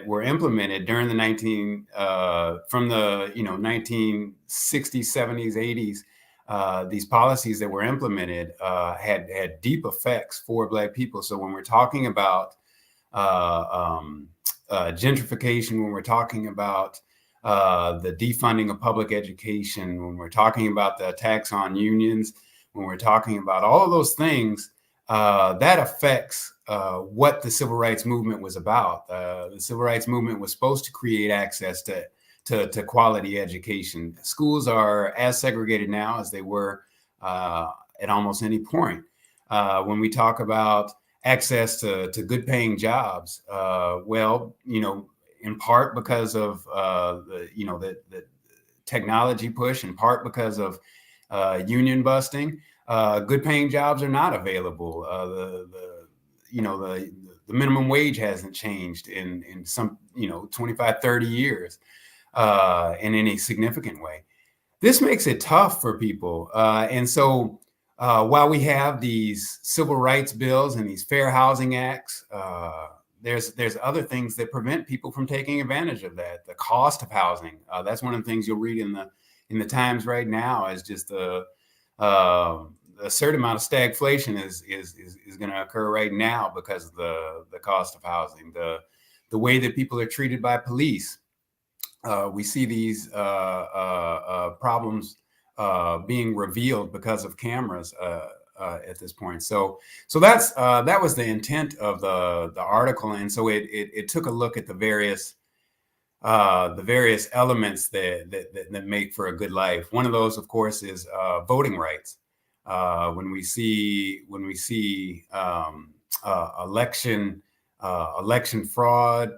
were implemented during the from the 1960s, 70s, 80s. These policies that were implemented had deep effects for Black people. So when we're talking about gentrification, when we're talking about the defunding of public education, when we're talking about the attacks on unions, when we're talking about all of those things, that affects what the civil rights movement was about. The civil rights movement was supposed to create access to quality education. Schools are as segregated now as they were at almost any point. When we talk about access to good paying jobs, well, in part because of the technology push, in part because of union busting, good paying jobs are not available. The minimum wage hasn't changed in some 25, 30 years in any significant way. This makes it tough for people. And so while we have these civil rights bills and these fair housing acts, there's other things that prevent people from taking advantage of that. The cost of housing, that's one of the things you'll read in the Times right now, is just a certain amount of stagflation is going to occur right now because of the cost of housing, the way that people are treated by police. We see these problems being revealed because of cameras at this point. So that was the intent of the article, and so it took a look at the various elements that make for a good life. One of those, of course, is voting rights. When we see election fraud,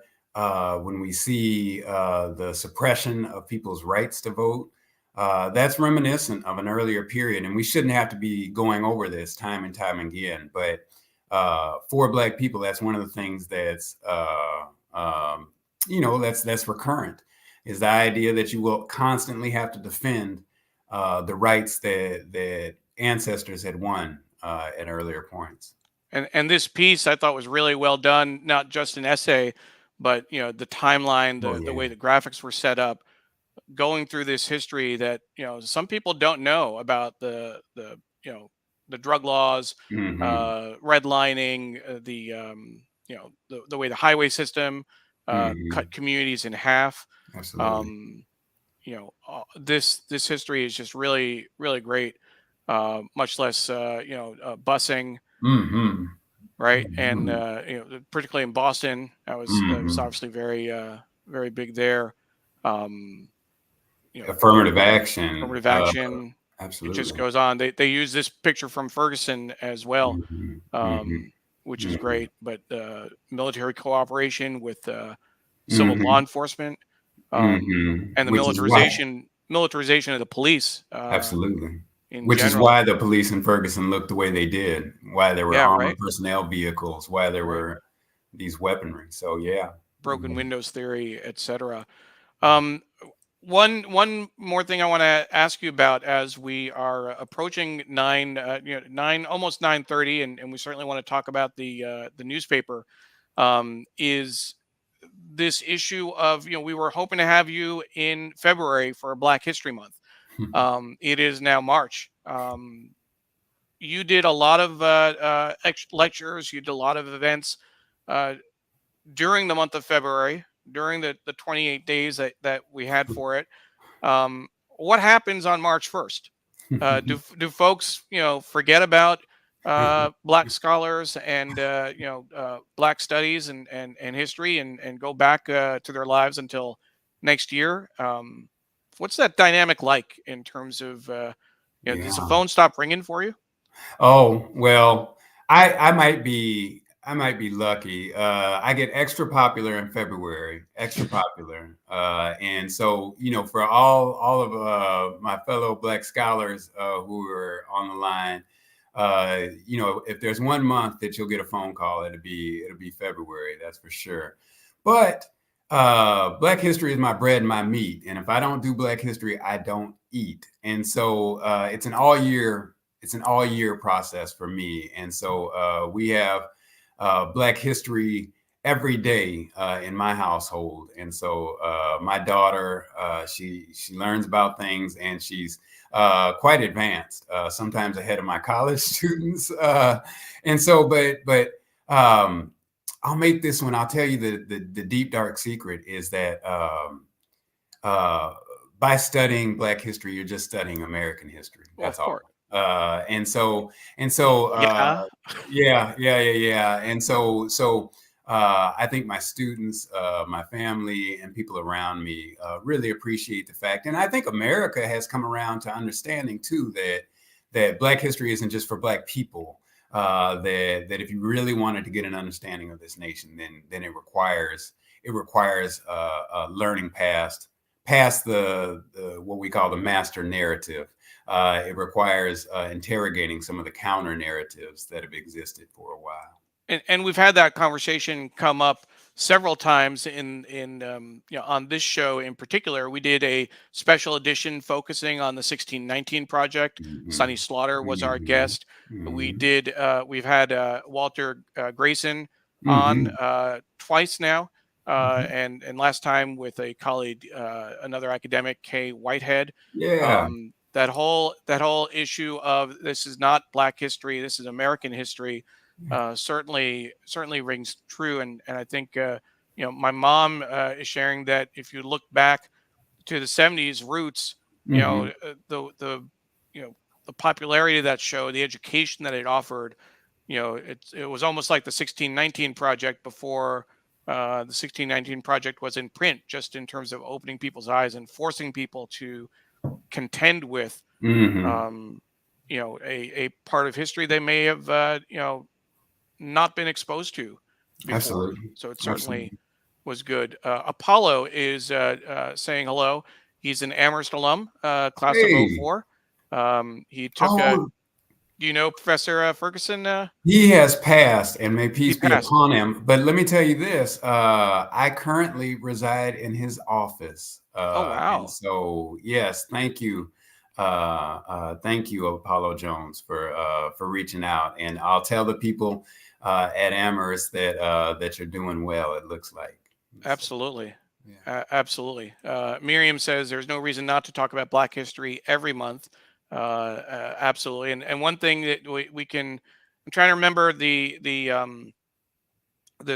when we see the suppression of people's rights to vote, that's reminiscent of an earlier period, and we shouldn't have to be going over this time and time again. But for Black people, that's one of the things that's that's recurrent, is the idea that you will constantly have to defend the rights that ancestors had won at earlier points. And this piece I thought was really well done, not just an essay, but the timeline, the way the graphics were set up, going through this history that some people don't know about the drug laws, redlining, the way the highway system cut communities in half. Absolutely. This history is just really, really great. Much less busing, right? And particularly in Boston, that was obviously very very big there. Affirmative action. Absolutely. It just goes on. They use this picture from Ferguson as well, which is great. But military cooperation with civil law enforcement, and the militarization of the police. Absolutely. Which is why the police in Ferguson looked the way they did, why there were armored personnel vehicles, why there were these weaponry. So broken windows theory, etc. One more thing I want to ask you about as we are approaching 9 almost 9:30, and we certainly want to talk about the newspaper, is this issue of we were hoping to have you in February for Black History Month. It is now March. You did a lot of lectures. You did a lot of events during the month of February, during the 28 days that we had for it. What happens on March 1st? Do folks forget about Black scholars and Black studies and history and go back to their lives until next year? What's that dynamic like in terms of does the phone stop ringing for you? Oh, well, I might be lucky. I get extra popular in February, extra popular. And so, for all of my fellow Black scholars who are on the line, if there's one month that you'll get a phone call, it'll be February, that's for sure. But Black history is my bread and my meat, and if I don't do Black history, I don't eat. And so it's an all year process for me. And so we have Black history every day in my household. And so my daughter, she learns about things, and she's quite advanced, sometimes ahead of my college students. And so, but I'll make this one. I'll tell you the deep dark secret is that by studying Black history, you're just studying American history. Well, That's of all. course. Yeah. Yeah. And so I think my students, my family, and people around me really appreciate the fact, and I think America has come around to understanding too that Black history isn't just for Black people. That if you really wanted to get an understanding of this nation, then it requires learning past the what we call the master narrative. It requires interrogating some of the counter narratives that have existed for a while. And we've had that conversation come up several times in on this show in particular. We did a special edition focusing on the 1619 project. Sonny Mm-hmm. Slaughter was our Mm-hmm. guest. Mm-hmm. We've had Walter Grayson on Mm-hmm. twice now, Mm-hmm. and last time with a colleague, another academic, Kay Whitehead. Yeah. That whole issue of this is not Black history, this is American history, certainly rings true. And I think my mom is sharing that if you look back to the 70s roots, Mm-hmm. the the popularity of that show, the education that it offered, it was almost like the 1619 project before the 1619 project was in print, just in terms of opening people's eyes and forcing people to contend with Mm-hmm. um, a part of history they may have not been exposed to before. Absolutely. So it certainly Absolutely. was good. Apollo is saying hello. He's an Amherst alum, class of Hey. '04. He took Oh, do you know Professor Ferguson? he has passed, and may He peace be passed. upon him. But let me tell you this: I currently reside in his office, Oh, and wow. so yes, thank you, Apollo Jones, for reaching out. And I'll tell the people at Amherst that you're doing well. It looks like. So, Absolutely. yeah. Absolutely. Miriam says there's no reason not to talk about Black history every month. Absolutely. And one thing that we can, I'm trying to remember the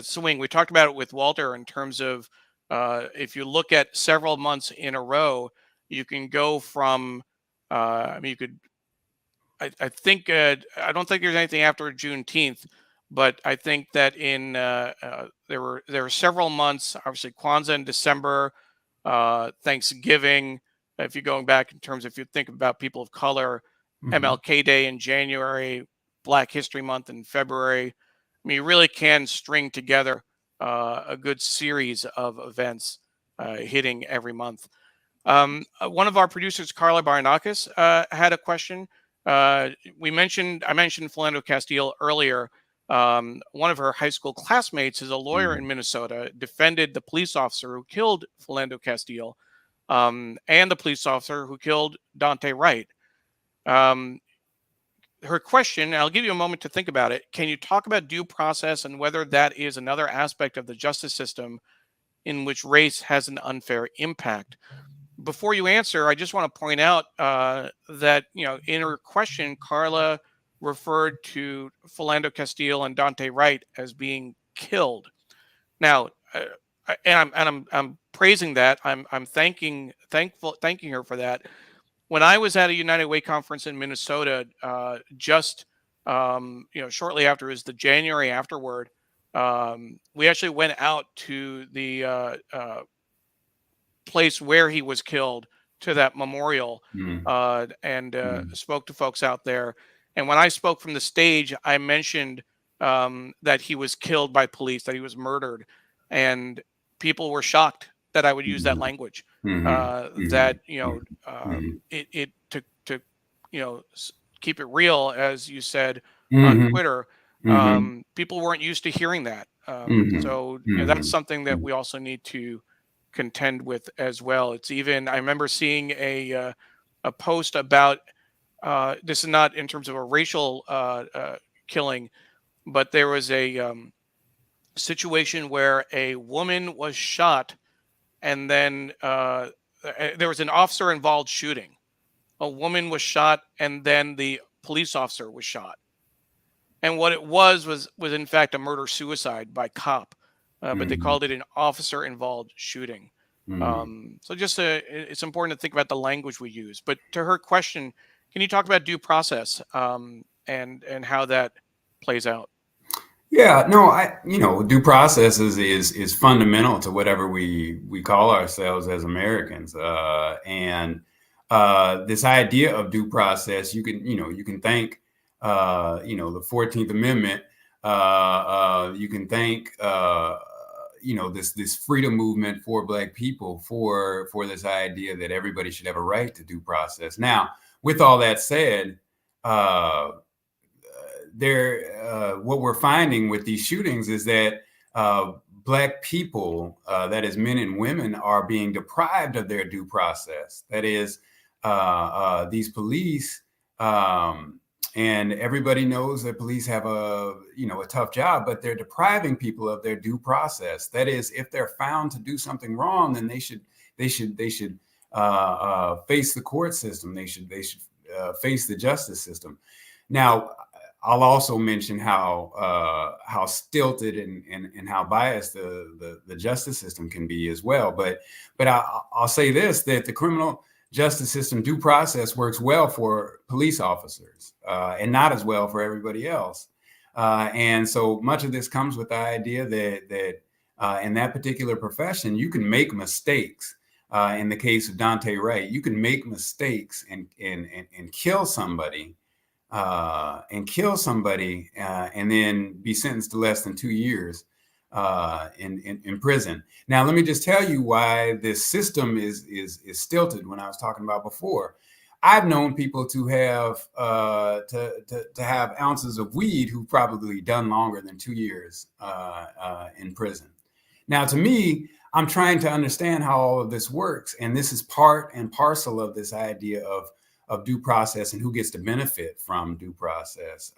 swing. We talked about it with Walter in terms of if you look at several months in a row, you can go from, I mean, you could, I think, I don't think there's anything after Juneteenth, but I think that there were several months, obviously Kwanzaa in December, Thanksgiving. If you're going back in terms, if you think about people of color, Hmm. MLK Day in January, Black History Month in February. I mean, you really can string together a good series of events hitting every month. One of our producers, Carla Baranauckas, had a question. I mentioned Philando Castile earlier. One of her high school classmates is a lawyer in Hmm. Minnesota, defended the police officer who killed Philando Castile, and the police officer who killed Dante Wright. Um, Her question, and I'll give you a moment to think about it. Can you talk about due process and whether that is another aspect of the justice system in which race has an unfair impact? Before you answer, I just want to point out that in her question, Carla referred to Philando Castile and Dante Wright as being killed. Now, I'm praising that. I'm thanking her for that. When I was at a United Way conference in Minnesota, just shortly after, is the January afterward. We actually went out to the place where he was killed, to that memorial, Hmm. and Hmm. spoke to folks out there. And when I spoke from the stage, I mentioned that he was killed by police, that he was murdered, and people were shocked that I would use that Mhm. language. Mhm. That Mhm. Mhm. it to you know keep it real, as you said on Mhm. Twitter. Mhm. People weren't used to hearing that. Mhm. So that's Mhm. something that Mhm. we also need to contend with as well. It's even, I remember seeing a post about this is not in terms of a racial killing, but there was a situation where a woman was shot, and then there was an officer involved shooting. A woman was shot, and then the police officer was shot. And what it was in fact a murder suicide by cop, but they Mhm. called it an officer involved shooting. Mhm. So just it's important to think about the language we use. But to her question, can you talk about due process and how that plays out? Yeah, no, due process is fundamental to whatever we call ourselves as Americans, and this idea of due process, you can thank, the 14th Amendment, you can thank, this freedom movement for Black people for this idea that everybody should have a right to due process. Now, with all that said, uh, what we're finding with these shootings is that Black people, that is men and women, are being deprived of their due process. That is, these police, and everybody knows that police have a tough job, but they're depriving people of their due process. That is, if they're found to do something wrong, then they should face the court system. They should face the justice system. Now, I'll also mention how stilted and how biased the justice system can be as well. But I'll say this, that the criminal justice system due process works well for police officers, and not as well for everybody else. And so much of this comes with the idea that in that particular profession, you can make mistakes. In the case of Dante Wright, you can make mistakes and kill somebody, and then be sentenced to less than 2 years in prison. Now, let me just tell you why this system is stilted. When I was talking about before, I've known people to have to have ounces of weed who probably done longer than 2 years in prison. Now, to me, I'm trying to understand how all of this works, and this is part and parcel of this idea of due process and who gets to benefit from due process.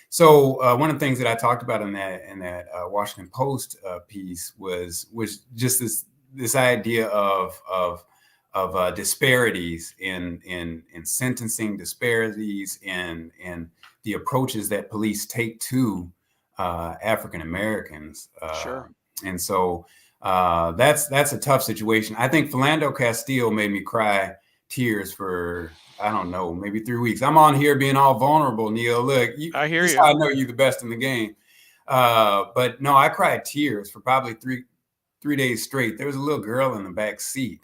So one of the things that I talked about in that Washington Post piece was just this idea of disparities in sentencing, disparities in the approaches that police take to African Americans, Sure. and so that's a tough situation. I think Philando Castile made me cry tears for, I don't know, maybe 3 weeks. I'm on here being all vulnerable, Neil. Look, I hear this is you. how I know you the best in the game. But no, I cried tears for probably three days straight. There was a little girl in the back seat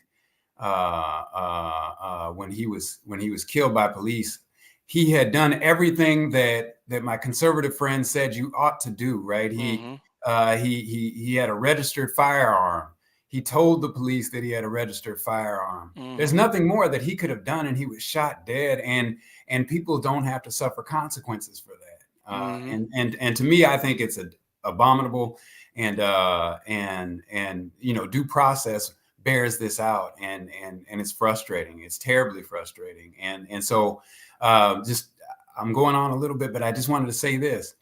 when he was killed by police. He had done everything that my conservative friend said you ought to do. Right? Hmm. He had a registered firearm. He told the police that he had a registered firearm. There's Hmm. nothing more that he could have done, and he was shot dead. And people don't have to suffer consequences for that. Hmm. And to me, I think it's abominable. And due process bears this out, and it's frustrating. It's terribly frustrating. And so just I'm going on a little bit, but I just wanted to say this: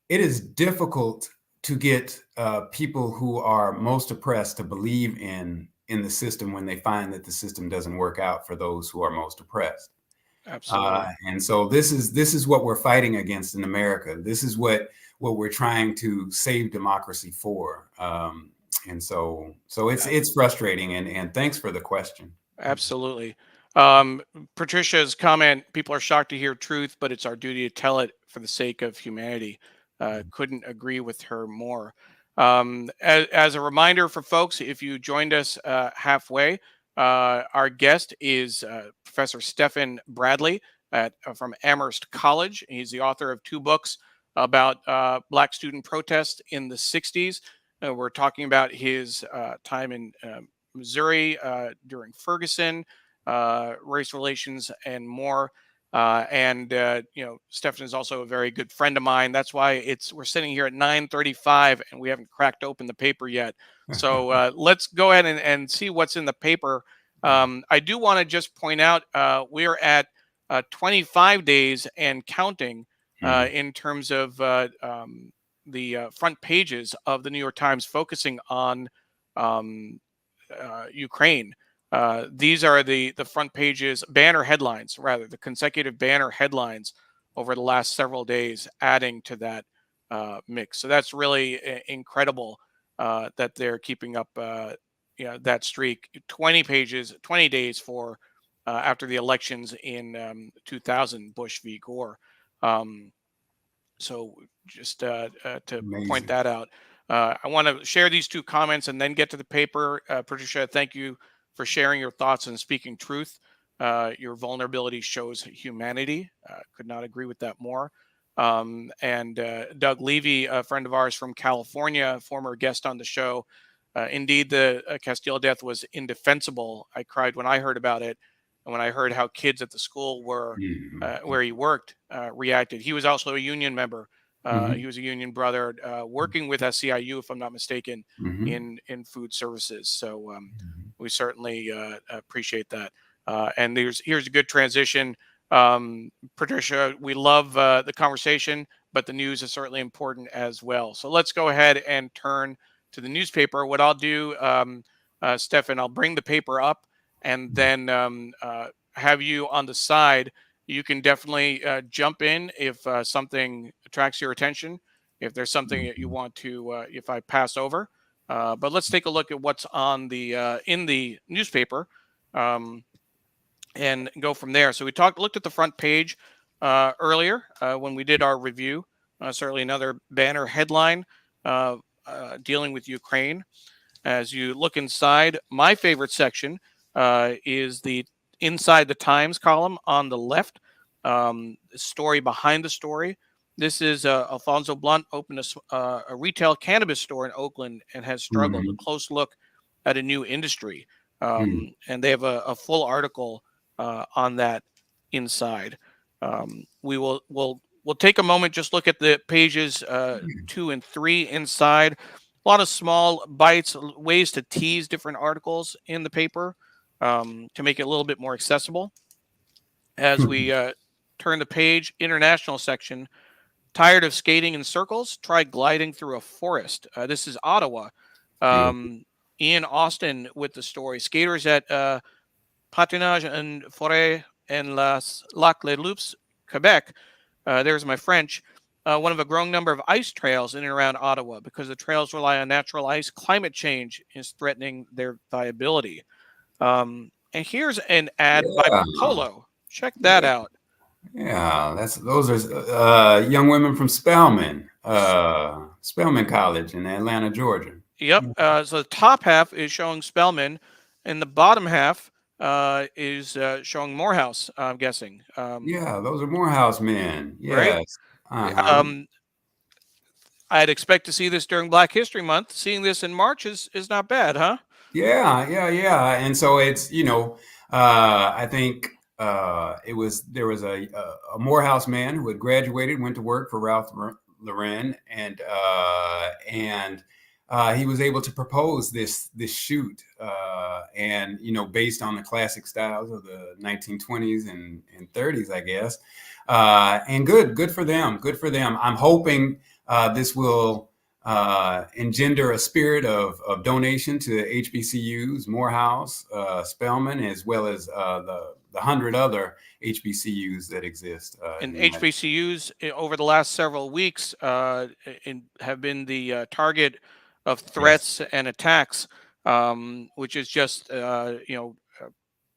it is difficult to get people who are most oppressed to believe in the system when they find that the system doesn't work out for those who are most oppressed. Absolutely. And so this is what we're fighting against in America. This is what we're trying to save democracy for. And so it's frustrating. And thanks for the question. Absolutely. Patricia's comment, people are shocked to hear truth, but it's our duty to tell it for the sake of humanity. Couldn't agree with her more. As a reminder for folks, if you joined us halfway, our guest is Professor Stefan Bradley from Amherst College. He's the author of 2 books about Black student protests in the 60s. We're talking about his time in Missouri during Ferguson, race relations, and more. Stefan is also a very good friend of mine. That's why we're sitting here at 9:35 and we haven't cracked open the paper yet. So let's go ahead and see what's in the paper. I do want to just point out we're at 25 days and counting in terms of the front pages of the New York Times focusing on Ukraine. These are the front pages, banner headlines, rather, the consecutive banner headlines over the last several days, adding to that mix. So that's really incredible that they're keeping up that streak. 20 pages, 20 days for after the elections in 2000, Bush v. Gore. So just to Amazing. point that out. I want to share these 2 comments and then get to the paper. Patricia, thank you for sharing your thoughts and speaking truth. Your vulnerability shows humanity. Could not agree with that more. And Doug Levy, a friend of ours from California, former guest on the show. Indeed, the Castile death was indefensible. I cried when I heard about it. And when I heard how kids at the school were where he worked reacted. He was also a union member. He was a union brother working with SCIU, if I'm not mistaken, in food services. So we certainly appreciate that. And here's a good transition. Patricia, we love the conversation, but the news is certainly important as well. So let's go ahead and turn to the newspaper. What I'll do, Stefan, I'll bring the paper up and then have you on the side. You can definitely jump in if something attracts your attention, if there's something that you want to, if I pass over. But let's take a look at what's on the in the newspaper and go from there. So we looked at the front page earlier when we did our review. Certainly another banner headline dealing with Ukraine. As you look inside, my favorite section is the Inside the Times column on the left. Story behind the story. This is Alfonso Blunt opened a retail cannabis store in Oakland and has struggled. A close look at a new industry. And they have a full article on that inside. We'll take a moment, just look at the pages 2 and 3 inside. A lot of small bites, ways to tease different articles in the paper to make it a little bit more accessible. As we turn the page, international section. Tired of skating in circles? Try gliding through a forest. This is Ottawa. Ian Austin with the story. Skaters at Patinage en Forêt en Lac Les Loups, Quebec. There's my French. One of a growing number of ice trails in and around Ottawa. Because the trails rely on natural ice, climate change is threatening their viability. And here's an ad by Polo. Check that out. Yeah, those are young women from Spelman College in Atlanta, Georgia. Yep. So the top half is showing Spelman, and the bottom half is showing Morehouse, I'm guessing. Yeah, those are Morehouse men. Yes. Right? I'd expect to see this during Black History Month. Seeing this in March is not bad, huh? Yeah. And so it's, I think there was a Morehouse man who had graduated, went to work for Ralph Lauren, and he was able to propose this shoot, and based on the classic styles of the 1920s and 30s, I guess. And good for them. Good for them. I'm hoping this will engender a spirit of donation to HBCUs, Morehouse, Spelman, as well as the 100 other HBCUs that exist. And HBCUs over the last several weeks have been the target of threats and attacks, which is just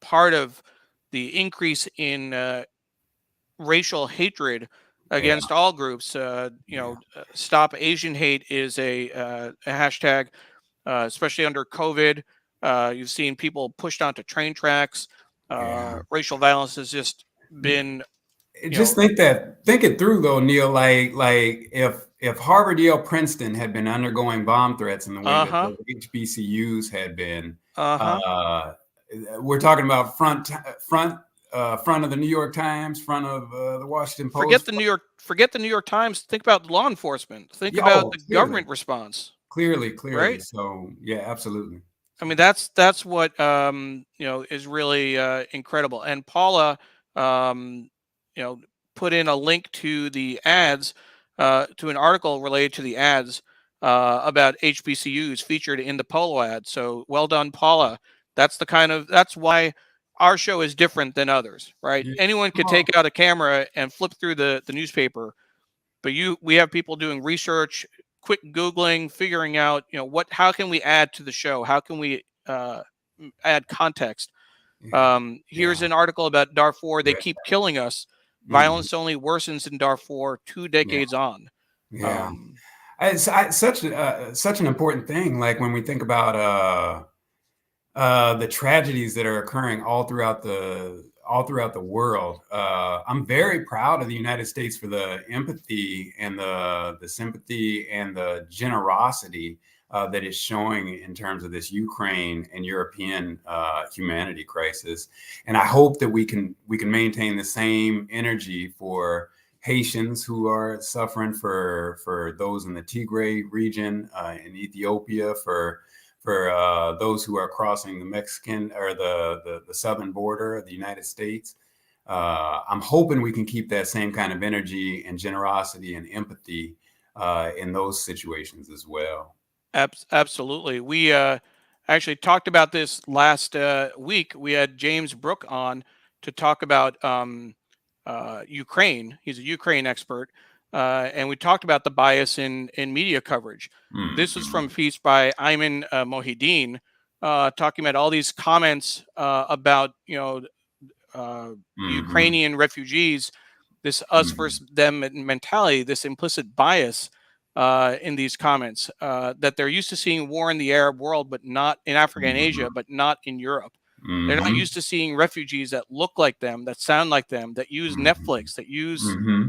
part of the increase in racial hatred against all groups. Stop Asian Hate is a hashtag, especially under COVID. You've seen people pushed onto train tracks. Racial violence has just been Just think it through though, Neil. Like if Harvard, Yale, Princeton had been undergoing bomb threats in the way that those HBCUs had been, we're talking about front of the New York Times, front of the Washington Post. Forget the New York Times. Think about law enforcement. Think about the government response. Clearly. Right? So yeah, absolutely. I mean, that's what is really incredible. And Paula, put in a link to the ads, to an article related to the ads about HBCUs featured in the Polo ad. So well done, Paula. That's why our show is different than others, right? Yeah. Anyone could take out a camera and flip through the newspaper, but we have people doing research, quick Googling, figuring out, how can we add to the show? How can we add context? Here's an article about Darfur. They keep killing us. Violence only worsens in Darfur 2 decades on. Yeah. It's such an important thing. Like when we think about the tragedies that are occurring all throughout the world. I'm very proud of the United States for the empathy and the sympathy and the generosity that is showing in terms of this Ukraine and European humanity crisis. And I hope that we can maintain the same energy for Haitians who are suffering, for those in the Tigray region in Ethiopia, for those who are crossing the Mexican or the southern border of the United States. I'm hoping we can keep that same kind of energy and generosity and empathy in those situations as well. Absolutely. We actually talked about this last week. We had James Brook on to talk about Ukraine. He's a Ukraine expert. And we talked about the bias in media coverage. Mm-hmm. This was from a piece by Ayman Mohideen, talking about all these comments about Ukrainian refugees, this us versus them mentality, this implicit bias in these comments, that they're used to seeing war in the Arab world, but not in Africa and Asia, but not in Europe. They're not used to seeing refugees that look like them, that sound like them, that use Netflix, that use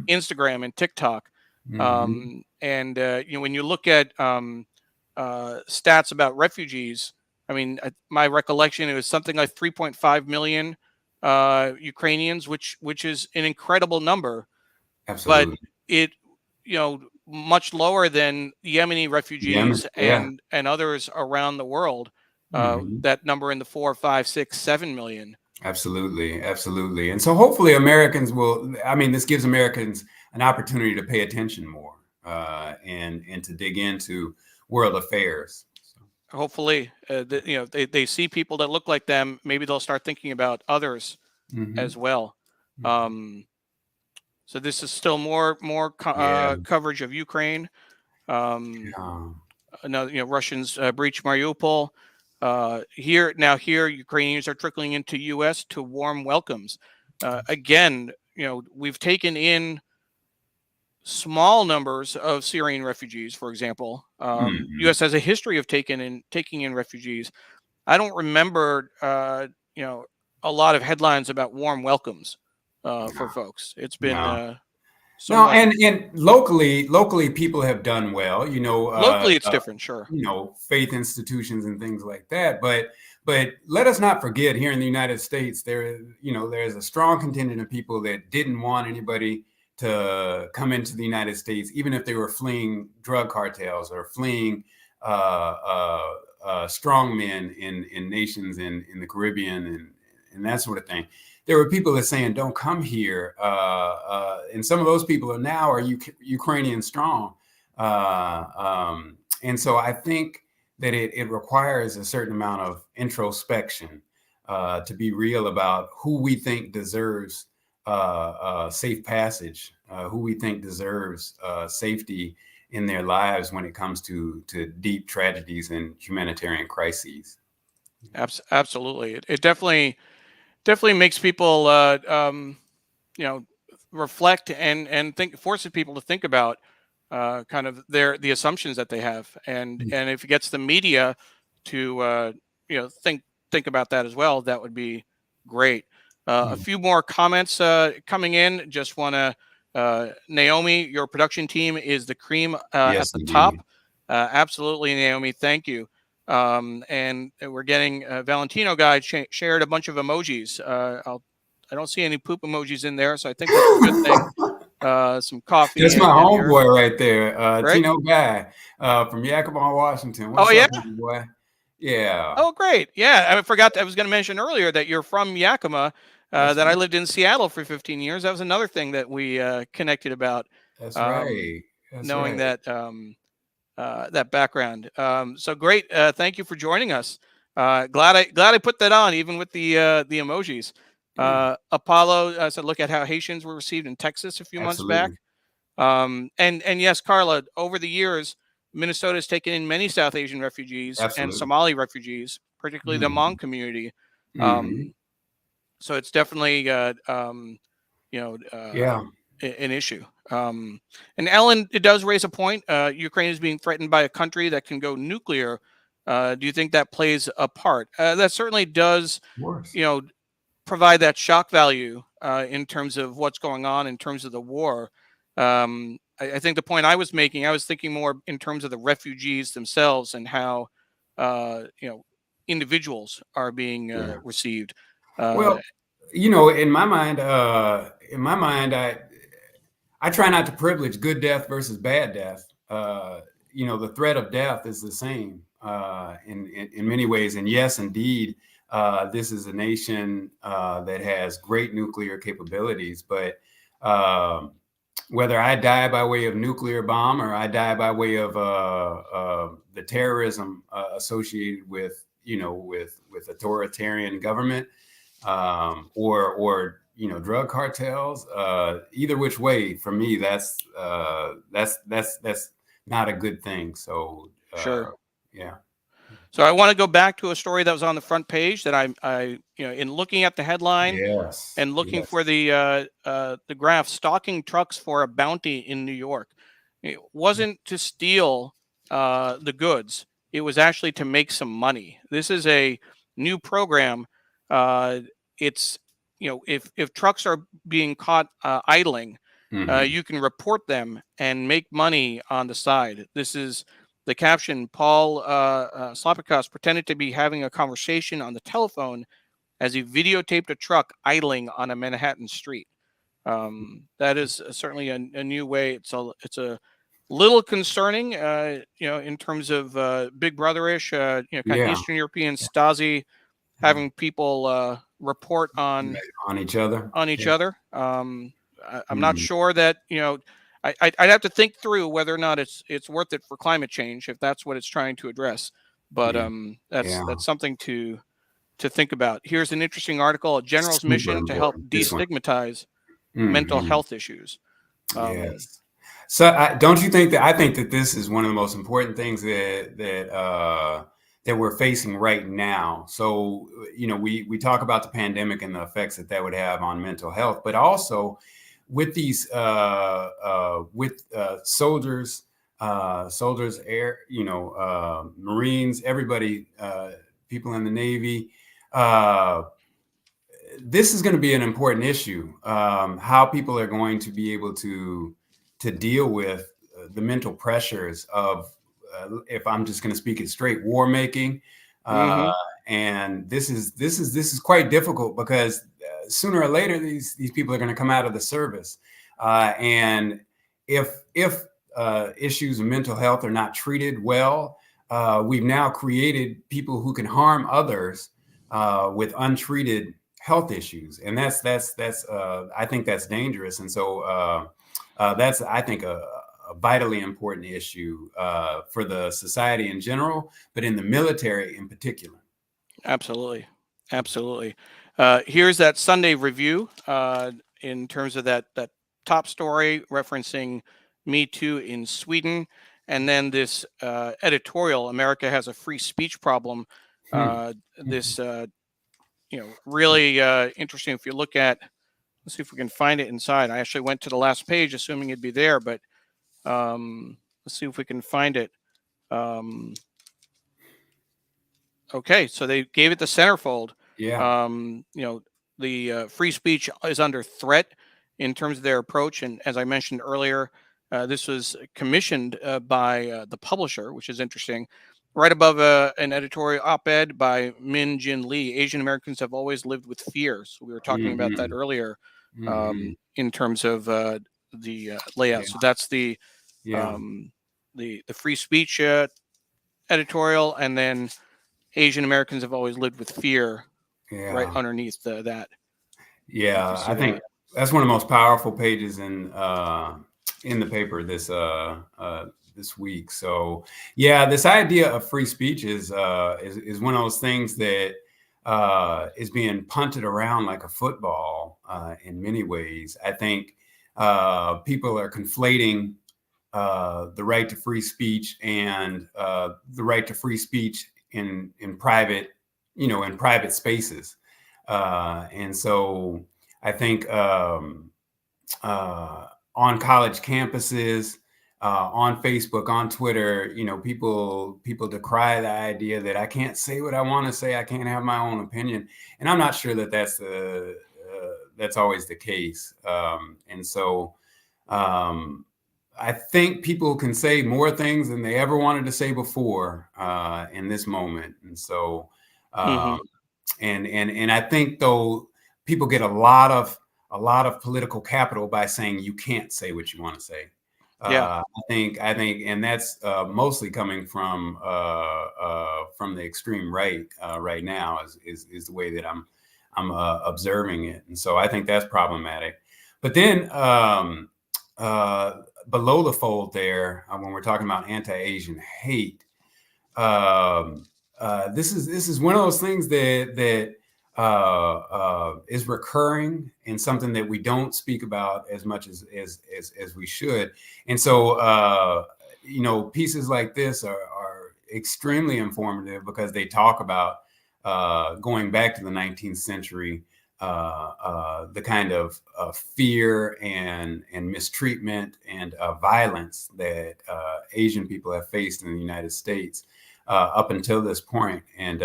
Instagram and TikTok. And when you look at stats about refugees, I mean, my recollection, it was something like 3.5 million Ukrainians, which is an incredible number. Absolutely. But it, much lower than Yemeni refugees and others around the world. That number in the 4, 5, 6, 7 million. Absolutely. And so hopefully Americans this gives Americans an opportunity to pay attention more and to dig into world affairs. So. Hopefully, they see people that look like them. Maybe they'll start thinking about others as well. So this is still more coverage of Ukraine. Russians breach Mariupol. Here Ukrainians are trickling into U.S. to warm welcomes. Again, we've taken in small numbers of Syrian refugees, for example. U.S. has a history of taking in refugees. I don't remember, a lot of headlines about warm welcomes for folks. It's been and locally people have done well. Locally it's different, sure. Faith institutions and things like that. But let us not forget, here in the United States, there's a strong contingent of people that didn't want anybody to come into the United States, even if they were fleeing drug cartels or fleeing strongmen in nations in the Caribbean and that sort of thing. There were people that saying, don't come here. And some of those people are Ukrainian strong. And so I think that it requires a certain amount of introspection to be real about who we think deserves safe passage, who we think deserves safety in their lives when it comes to deep tragedies and humanitarian crises. Absolutely. It definitely makes people, reflect and think, forces people to think about kind of the assumptions that they have, and if it gets the media to think about that as well, that would be great. A few more comments coming in. Just want to, Naomi, your production team is the cream Yes, at the indeed. top. Absolutely, Naomi. Thank you. And we're getting Valentino guy shared a bunch of emojis. I don't see any poop emojis in there, so I think that's a good thing. Some coffee. That's my and homeboy right there, right? Tino Guy from Yakima, Washington. What's Oh, yeah? up, boy? Yeah. Oh, great. Yeah, I forgot. I was going to mention earlier that you're from Yakima, that right. I lived in Seattle for 15 years. That was another thing that we connected about. That's right. That's Knowing right. that background. So great. Thank you for joining us. Glad I put that on, even with the emojis. Apollo said, "Look at how Haitians were received in Texas a few months back." Absolutely. And yes, Carla, over the years, Minnesota has taken in many South Asian refugees and Absolutely. Somali refugees, particularly the Hmong community. So it's definitely Yeah. an issue. And Ellen, it does raise a point. Ukraine is being threatened by a country that can go nuclear. Do you think that plays a part? That certainly does, Of course. provide that shock value in terms of what's going on in terms of the war. I think the point I was making, I was thinking more in terms of the refugees themselves and how, individuals are being received. Well, in my mind, I try not to privilege good death versus bad death. The threat of death is the same in many ways. And yes, indeed, this is a nation that has great nuclear capabilities. But whether I die by way of nuclear bomb or I die by way of the terrorism associated with authoritarian government, or drug cartels, either which way, for me, that's not a good thing. So Sure. Yeah. So I want to go back to a story that was on the front page that I in looking at the headline Yes. and looking for the graph, stalking trucks for a bounty in New York. It wasn't to steal the goods. It was actually to make some money. This is a new program. It's, if trucks are being caught idling, you can report them and make money on the side. This is the caption. Paul Slopikas pretended to be having a conversation on the telephone as he videotaped a truck idling on a Manhattan street. That is certainly a new way. It's a little concerning, in terms of Big Brother-ish, kind of Eastern European Stasi, having people report on each other. I'm not sure that I'd have to think through whether or not it's worth it for climate change if that's what it's trying to address. But that's something to think about. Here's an interesting article: a general's mission to help destigmatize mental health issues. Yes. So don't you think that I think that this is one of the most important things that we're facing right now? So, we talk about the pandemic and the effects that would have on mental health, but also with these soldiers, air, Marines, everybody, people in the Navy. This is going to be an important issue. How people are going to be able to deal with the mental pressures of, if I'm just going to speak it straight, war making. And this is quite difficult because sooner or later these people are going to come out of the service, and if issues of mental health are not treated well, we've now created people who can harm others with untreated health issues, and that's I think that's dangerous. And so that's, I think, a vitally important issue for the society in general, but in the military in particular. Absolutely. Here's that Sunday review in terms of that top story referencing Me Too in Sweden, and then this editorial, America has a free speech problem. This really interesting. If you look at, let's see if we can find it inside. I actually went to the last page assuming it'd be there, but let's see if we can find it. Okay, so they gave it the centerfold. the free speech is under threat in terms of their approach. And as I mentioned earlier, this was commissioned by the publisher, which is interesting. Right above an editorial op-ed by Min Jin Lee, Asian Americans have always lived with fear. So we were talking about that earlier in terms of the layout. So that's the free speech editorial, and then Asian Americans have always lived with fear right underneath that. Yeah, I think that's one of the most powerful pages in the paper this week. So yeah, this idea of free speech is one of those things that is being punted around like a football in many ways. I think people are conflating the right to free speech and the right to free speech in private, in private spaces. And so I think on college campuses, on Facebook, on Twitter, people decry the idea that I can't say what I want to say. I can't have my own opinion. And I'm not sure that that's always the case. And so I think people can say more things than they ever wanted to say before in this moment. And so and I think though people get a lot of political capital by saying you can't say what you want to say. I think, and that's mostly coming from the extreme right right now is the way that I'm observing it, and so I think that's problematic. But then below the fold there, when we're talking about anti-Asian hate, this is one of those things that is recurring and something that we don't speak about as much as we should. And so, pieces like this are extremely informative because they talk about going back to the 19th century, the kind of fear and mistreatment and violence that Asian people have faced in the United States up until this point. And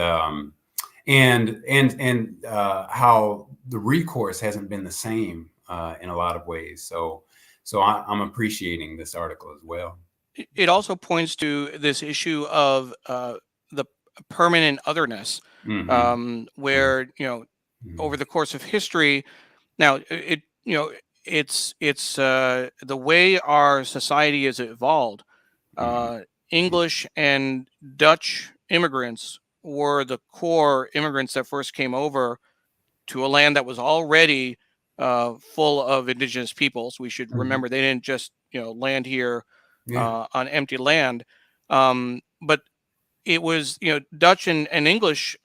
how the recourse hasn't been the same in a lot of ways. So I'm appreciating this article as well. It also points to this issue of the permanent otherness, where over the course of history, now it's the way our society has evolved. English and Dutch immigrants were the core immigrants that first came over to a land that was already full of indigenous peoples. We should remember they didn't just land here on empty land, but it was Dutch and English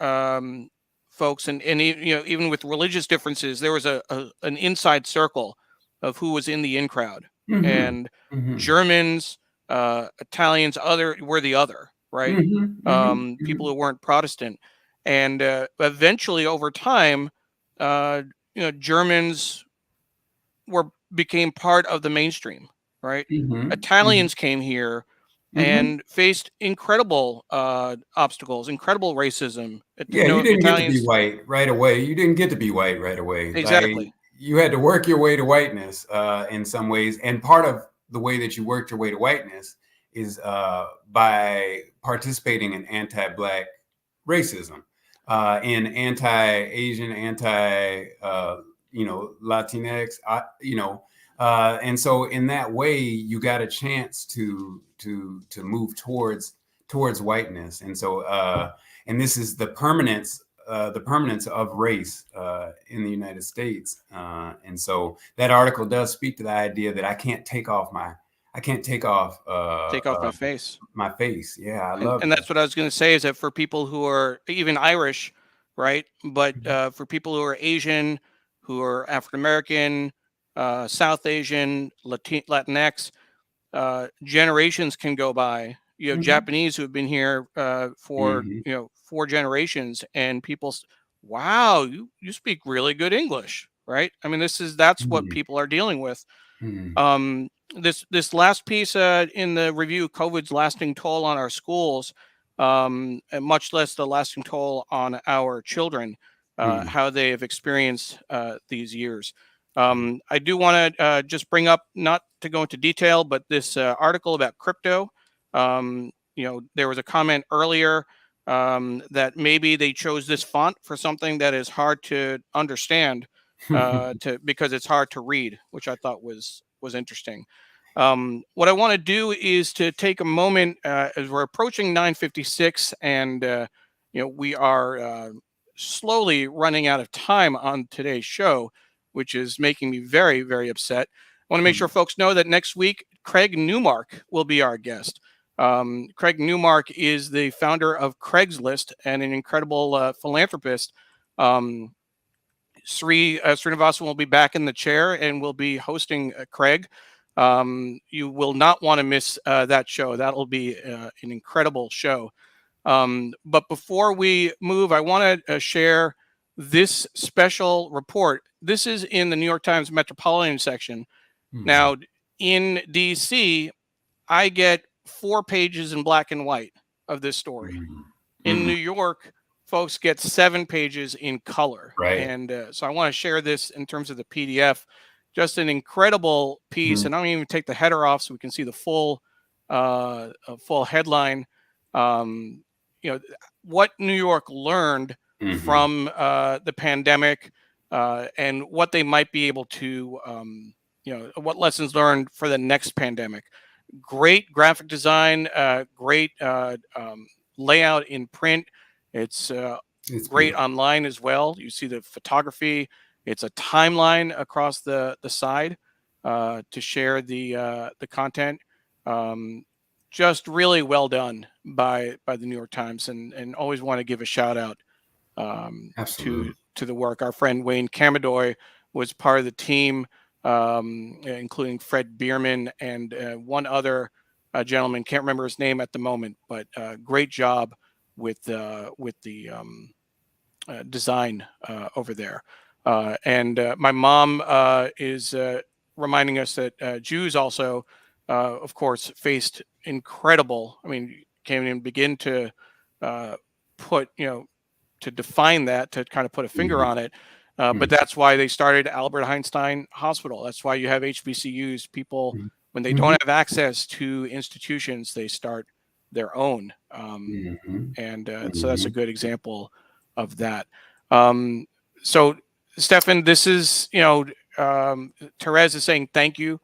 folks, and even with religious differences, there was an inside circle of who was in the in crowd, and Germans, Italians, were the other. Right? People who weren't Protestant. And eventually over time, Germans became part of the mainstream, right? Italians came here and faced incredible obstacles, incredible racism. You didn't get to be white right away. You didn't get to be white right away. Exactly. You had to work your way to whiteness in some ways. And part of the way that you worked your way to whiteness is by participating in anti-Black racism, in anti-Asian, Latinx, and so in that way you got a chance to move towards whiteness, and so and this is the permanence of race in the United States, and so that article does speak to the idea that I can't take off my face. My face. Yeah, I love it. And that's what I was going to say, is that for people who are even Irish, right? But for people who are Asian, who are African American, South Asian, Latinx, generations can go by. You have Japanese who have been here for 4 generations, and people, wow, you speak really good English, right? I mean, that's what people are dealing with. This last piece in the review, COVID's lasting toll on our schools, and much less the lasting toll on our children. how they have experienced these years. I do want to just bring up, not to go into detail, but this article about crypto. There was a comment earlier that maybe they chose this font for something that is hard to understand, because it's hard to read, which I thought was interesting. What I want to do is to take a moment as we're approaching 9:56, and we are slowly running out of time on today's show, which is making me very, very upset. I want to make sure folks know that next week, Craig Newmark will be our guest. Craig Newmark is the founder of Craigslist and an incredible philanthropist. Srinivasan will be back in the chair and will be hosting Craig. You will not want to miss that show. That'll be an incredible show. But before we move, I want to share this special report. This is in the New York Times Metropolitan section. Now, in DC, I get 4 pages in black and white of this story. In New York, folks get 7 pages in color. Right. And so I want to share this in terms of the PDF. Just an incredible piece. And I'm going to even take the header off so we can see the full headline. What New York learned from the pandemic, and what they might be able to, what lessons learned for the next pandemic. Great graphic design, great layout in print. It's great online as well. You see the photography. It's a timeline across the side to share the content. Just really well done by the New York Times, and always want to give a shout out to the work. Our friend Wayne Camadoy was part of the team, including Fred Bierman and one other gentleman. Can't remember his name at the moment, but great job with the design over there. And my mom is reminding us that Jews also, of course, faced incredible. I mean, can't even begin to to define that, to kind of put a finger on it. But that's why they started Albert Einstein Hospital. That's why you have HBCUs. People, when they don't have access to institutions, they start their own. So that's a good example of that. So, Stefan, this is, Therese is saying thank you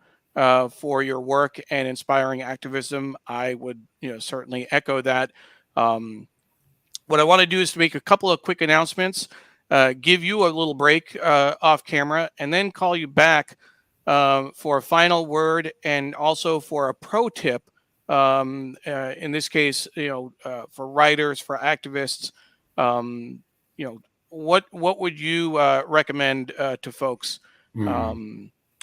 for your work and inspiring activism. I would, certainly echo that. What I want to do is to make a couple of quick announcements, give you a little break off camera, and then call you back for a final word, and also for a pro tip. In this case, for writers, for activists, what would you recommend to folks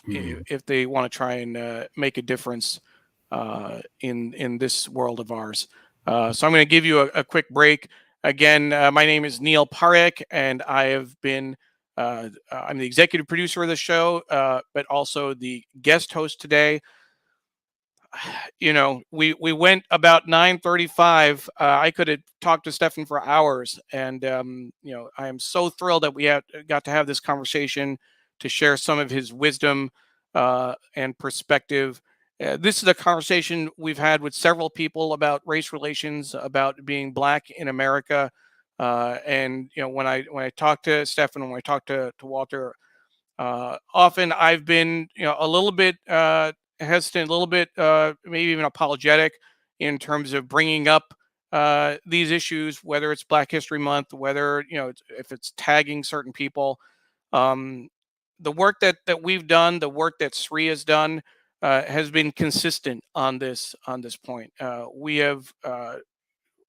if they want to try and make a difference in this world of ours? So I'm going to give you a quick break. Again, my name is Neil Parekh, and I have been I'm the executive producer of the show, but also the guest host today. We went about 9:35. I could have talked to Stefan for hours, and I am so thrilled that we got to have this conversation, to share some of his wisdom and perspective. This is a conversation we've had with several people about race relations, about being Black in America, and when I talk to Stefan, and when I talk to Walter, often I've been a little bit hesitant, a little bit maybe even apologetic in terms of bringing up these issues, whether it's Black History Month, whether if it's tagging certain people. The work that we've done, the work that Sri has done, has been consistent on this point.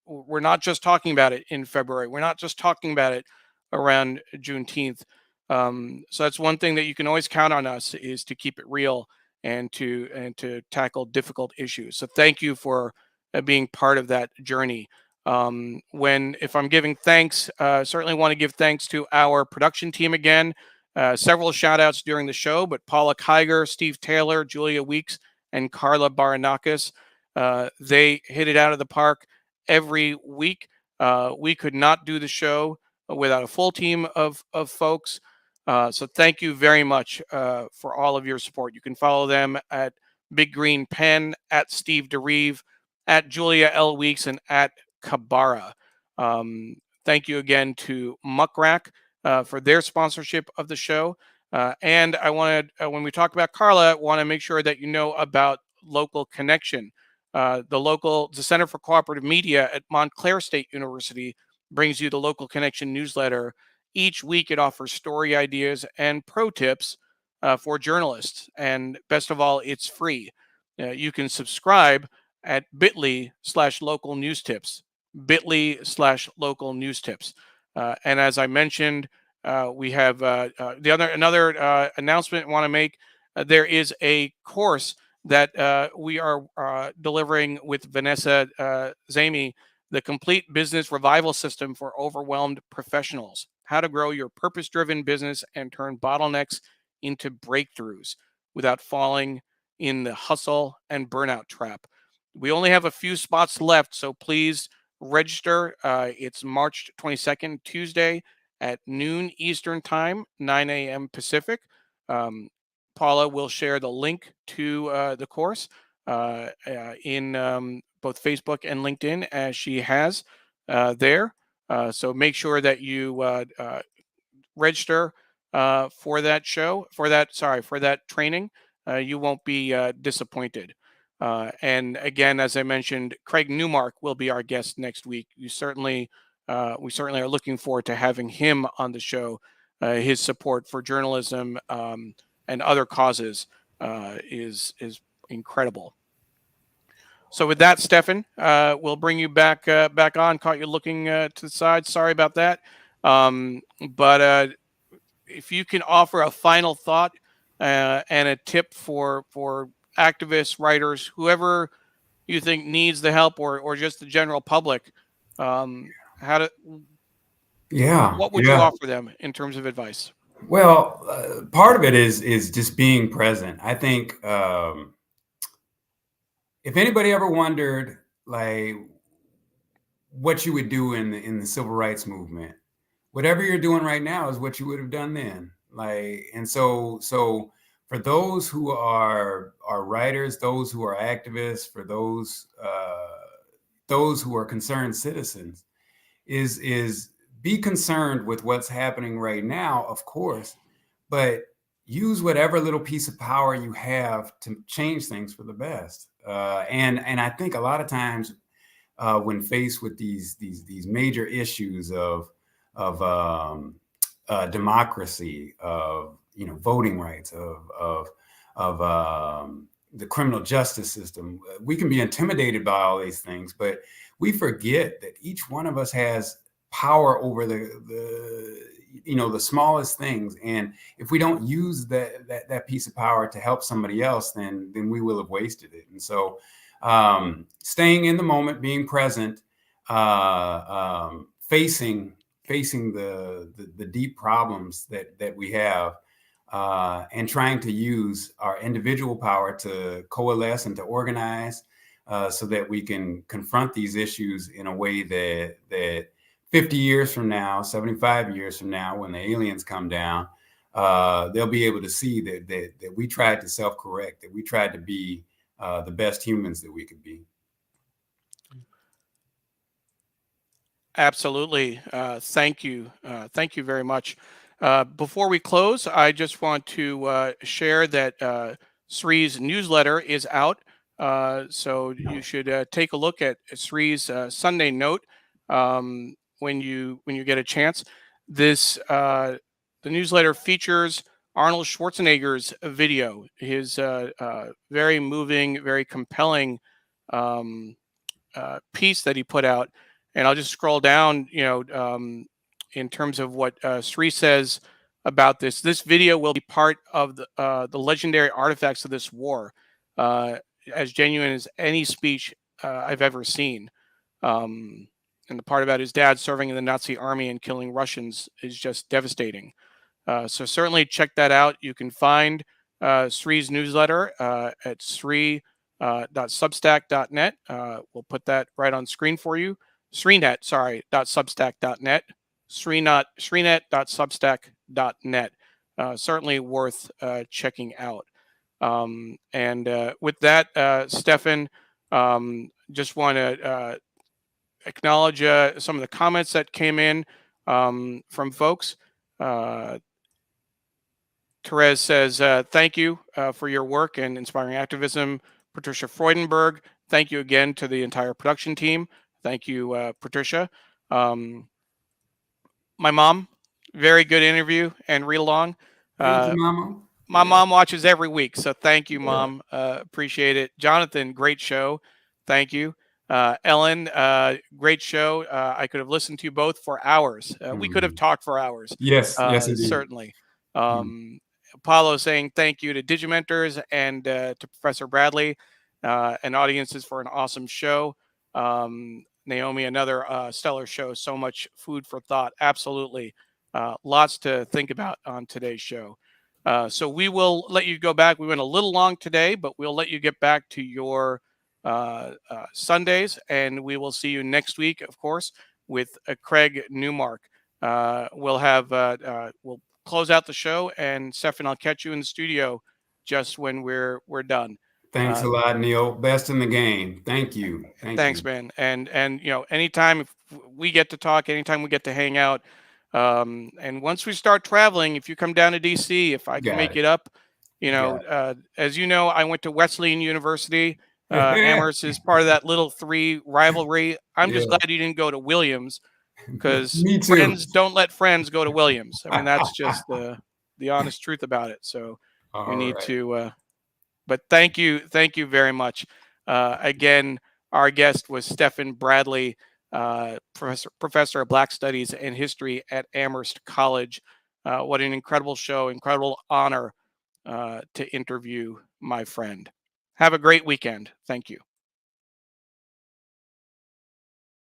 We're not just talking about it in February. We're not just talking about it around Juneteenth. So that's one thing that you can always count on us, is to keep it real and to tackle difficult issues. So thank you for being part of that journey. If I'm giving thanks, certainly want to give thanks to our production team again. Several shout outs during the show, but Paula Kiger, Steve Taylor, Julia Weeks, and Carla Baranauckas, they hit it out of the park every week. We could not do the show without a full team of folks. So thank you very much for all of your support. You can follow them at Big Green Pen, at Steve DeReeve, at Julia L. Weeks, and at Kabara. Thank you again to Muckrack for their sponsorship of the show. And I wanted, when we talk about Carla, I want to make sure that you know about Local Connection. The Center for Cooperative Media at Montclair State University brings you the Local Connection newsletter. Each week, it offers story ideas and pro tips for journalists. And best of all, it's free. You can subscribe at bit.ly/local news tips, bit.ly/local news tips. And as I mentioned, we have another announcement I want to make. There is a course that we are delivering with Vanessa Zamy, the Complete Business Revival System for Overwhelmed Professionals: How to Grow Your Purpose-Driven Business and Turn Bottlenecks into Breakthroughs Without Falling in the Hustle and Burnout Trap. We only have a few spots left, so please register. It's March 22nd, Tuesday at noon Eastern Time, 9 a.m. Pacific. Paula will share the link to the course in both Facebook and LinkedIn, as she has there. So make sure that you register for that training. You won't be disappointed. And again, as I mentioned, Craig Newmark will be our guest next week. We certainly are looking forward to having him on the show. His support for journalism and other causes is incredible. So with that, Stefan, we'll bring you back on. Caught you looking to the side. Sorry about that. But if you can offer a final thought and a tip for activists, writers, whoever you think needs the help, or just the general public, what would you offer them in terms of advice? Well, part of it is just being present. I think if anybody ever wondered like what you would do in the civil rights movement, whatever you're doing right now is what you would have done then. And so for those who are writers, those who are activists, for those who are concerned citizens, is be concerned with what's happening right now, of course, but use whatever little piece of power you have to change things for the best. And I think a lot of times when faced with these major issues of democracy, of voting rights, of the criminal justice system, we can be intimidated by all these things, but we forget that each one of us has power over the smallest things. And if we don't use that piece of power to help somebody else, then we will have wasted it. And so staying in the moment, being present, facing the deep problems that we have, and trying to use our individual power to coalesce and to organize so that we can confront these issues in a way that 50 years from now, 75 years from now, when the aliens come down, they'll be able to see that we tried to self-correct, that we tried to be the best humans that we could be. Absolutely. Thank you. Thank you very much. Before we close, I just want to share that Sri's newsletter is out. So you should take a look at Sri's Sunday Note when you get a chance. The newsletter features Arnold Schwarzenegger's video, his very moving, very compelling piece that he put out. And I'll just scroll down, in terms of what Sri says about this. This video will be part of the legendary artifacts of this war, as genuine as any speech I've ever seen. And the part about his dad serving in the Nazi army and killing Russians is just devastating. So certainly check that out. You can find Sri's newsletter at sri.substack.net. We'll put that right on screen for you. Srinet.substack.net. srinet.substack.net. Certainly worth checking out. And with that, Stefan, just want to acknowledge some of the comments that came in from folks. Therese says, thank you for your work and inspiring activism. Patricia Freudenberg, thank you again to the entire production team. Thank you, Patricia. My mom, very good interview and read along. Thank you, Mama. My mom watches every week, so thank you, Mom. Appreciate it. Jonathan, great show. Thank you. Ellen, great show. I could have listened to you both for hours. We could have talked for hours. Yes, yes, indeed. Certainly. Paulo saying thank you to Digimentors and to Professor Bradley and audiences for an awesome show. Naomi, another stellar show. So much food for thought. Absolutely. Lots to think about on today's show. So we will let you go back. We went a little long today, but we'll let you get back to your Sundays, and we will see you next week, of course, with Craig Newmark. We'll close out the show, and Stefan, I'll catch you in the studio just when we're done. Thanks a lot, Neil. Best in the game. Thank you. Thanks, man. And anytime if we get to talk, anytime we get to hang out. And once we start traveling, if you come down to DC, if I can make it up, as you know, I went to Wesleyan University. Amherst is part of that little 3 rivalry. I'm just glad you didn't go to Williams, because friends don't let friends go to Williams. I mean, that's just the honest truth about it. So we need to, but thank you very much. Again, our guest was Stefan Bradley, professor of Black Studies and History at Amherst College. What an incredible show, incredible honor to interview my friend. Have a great weekend. Thank you.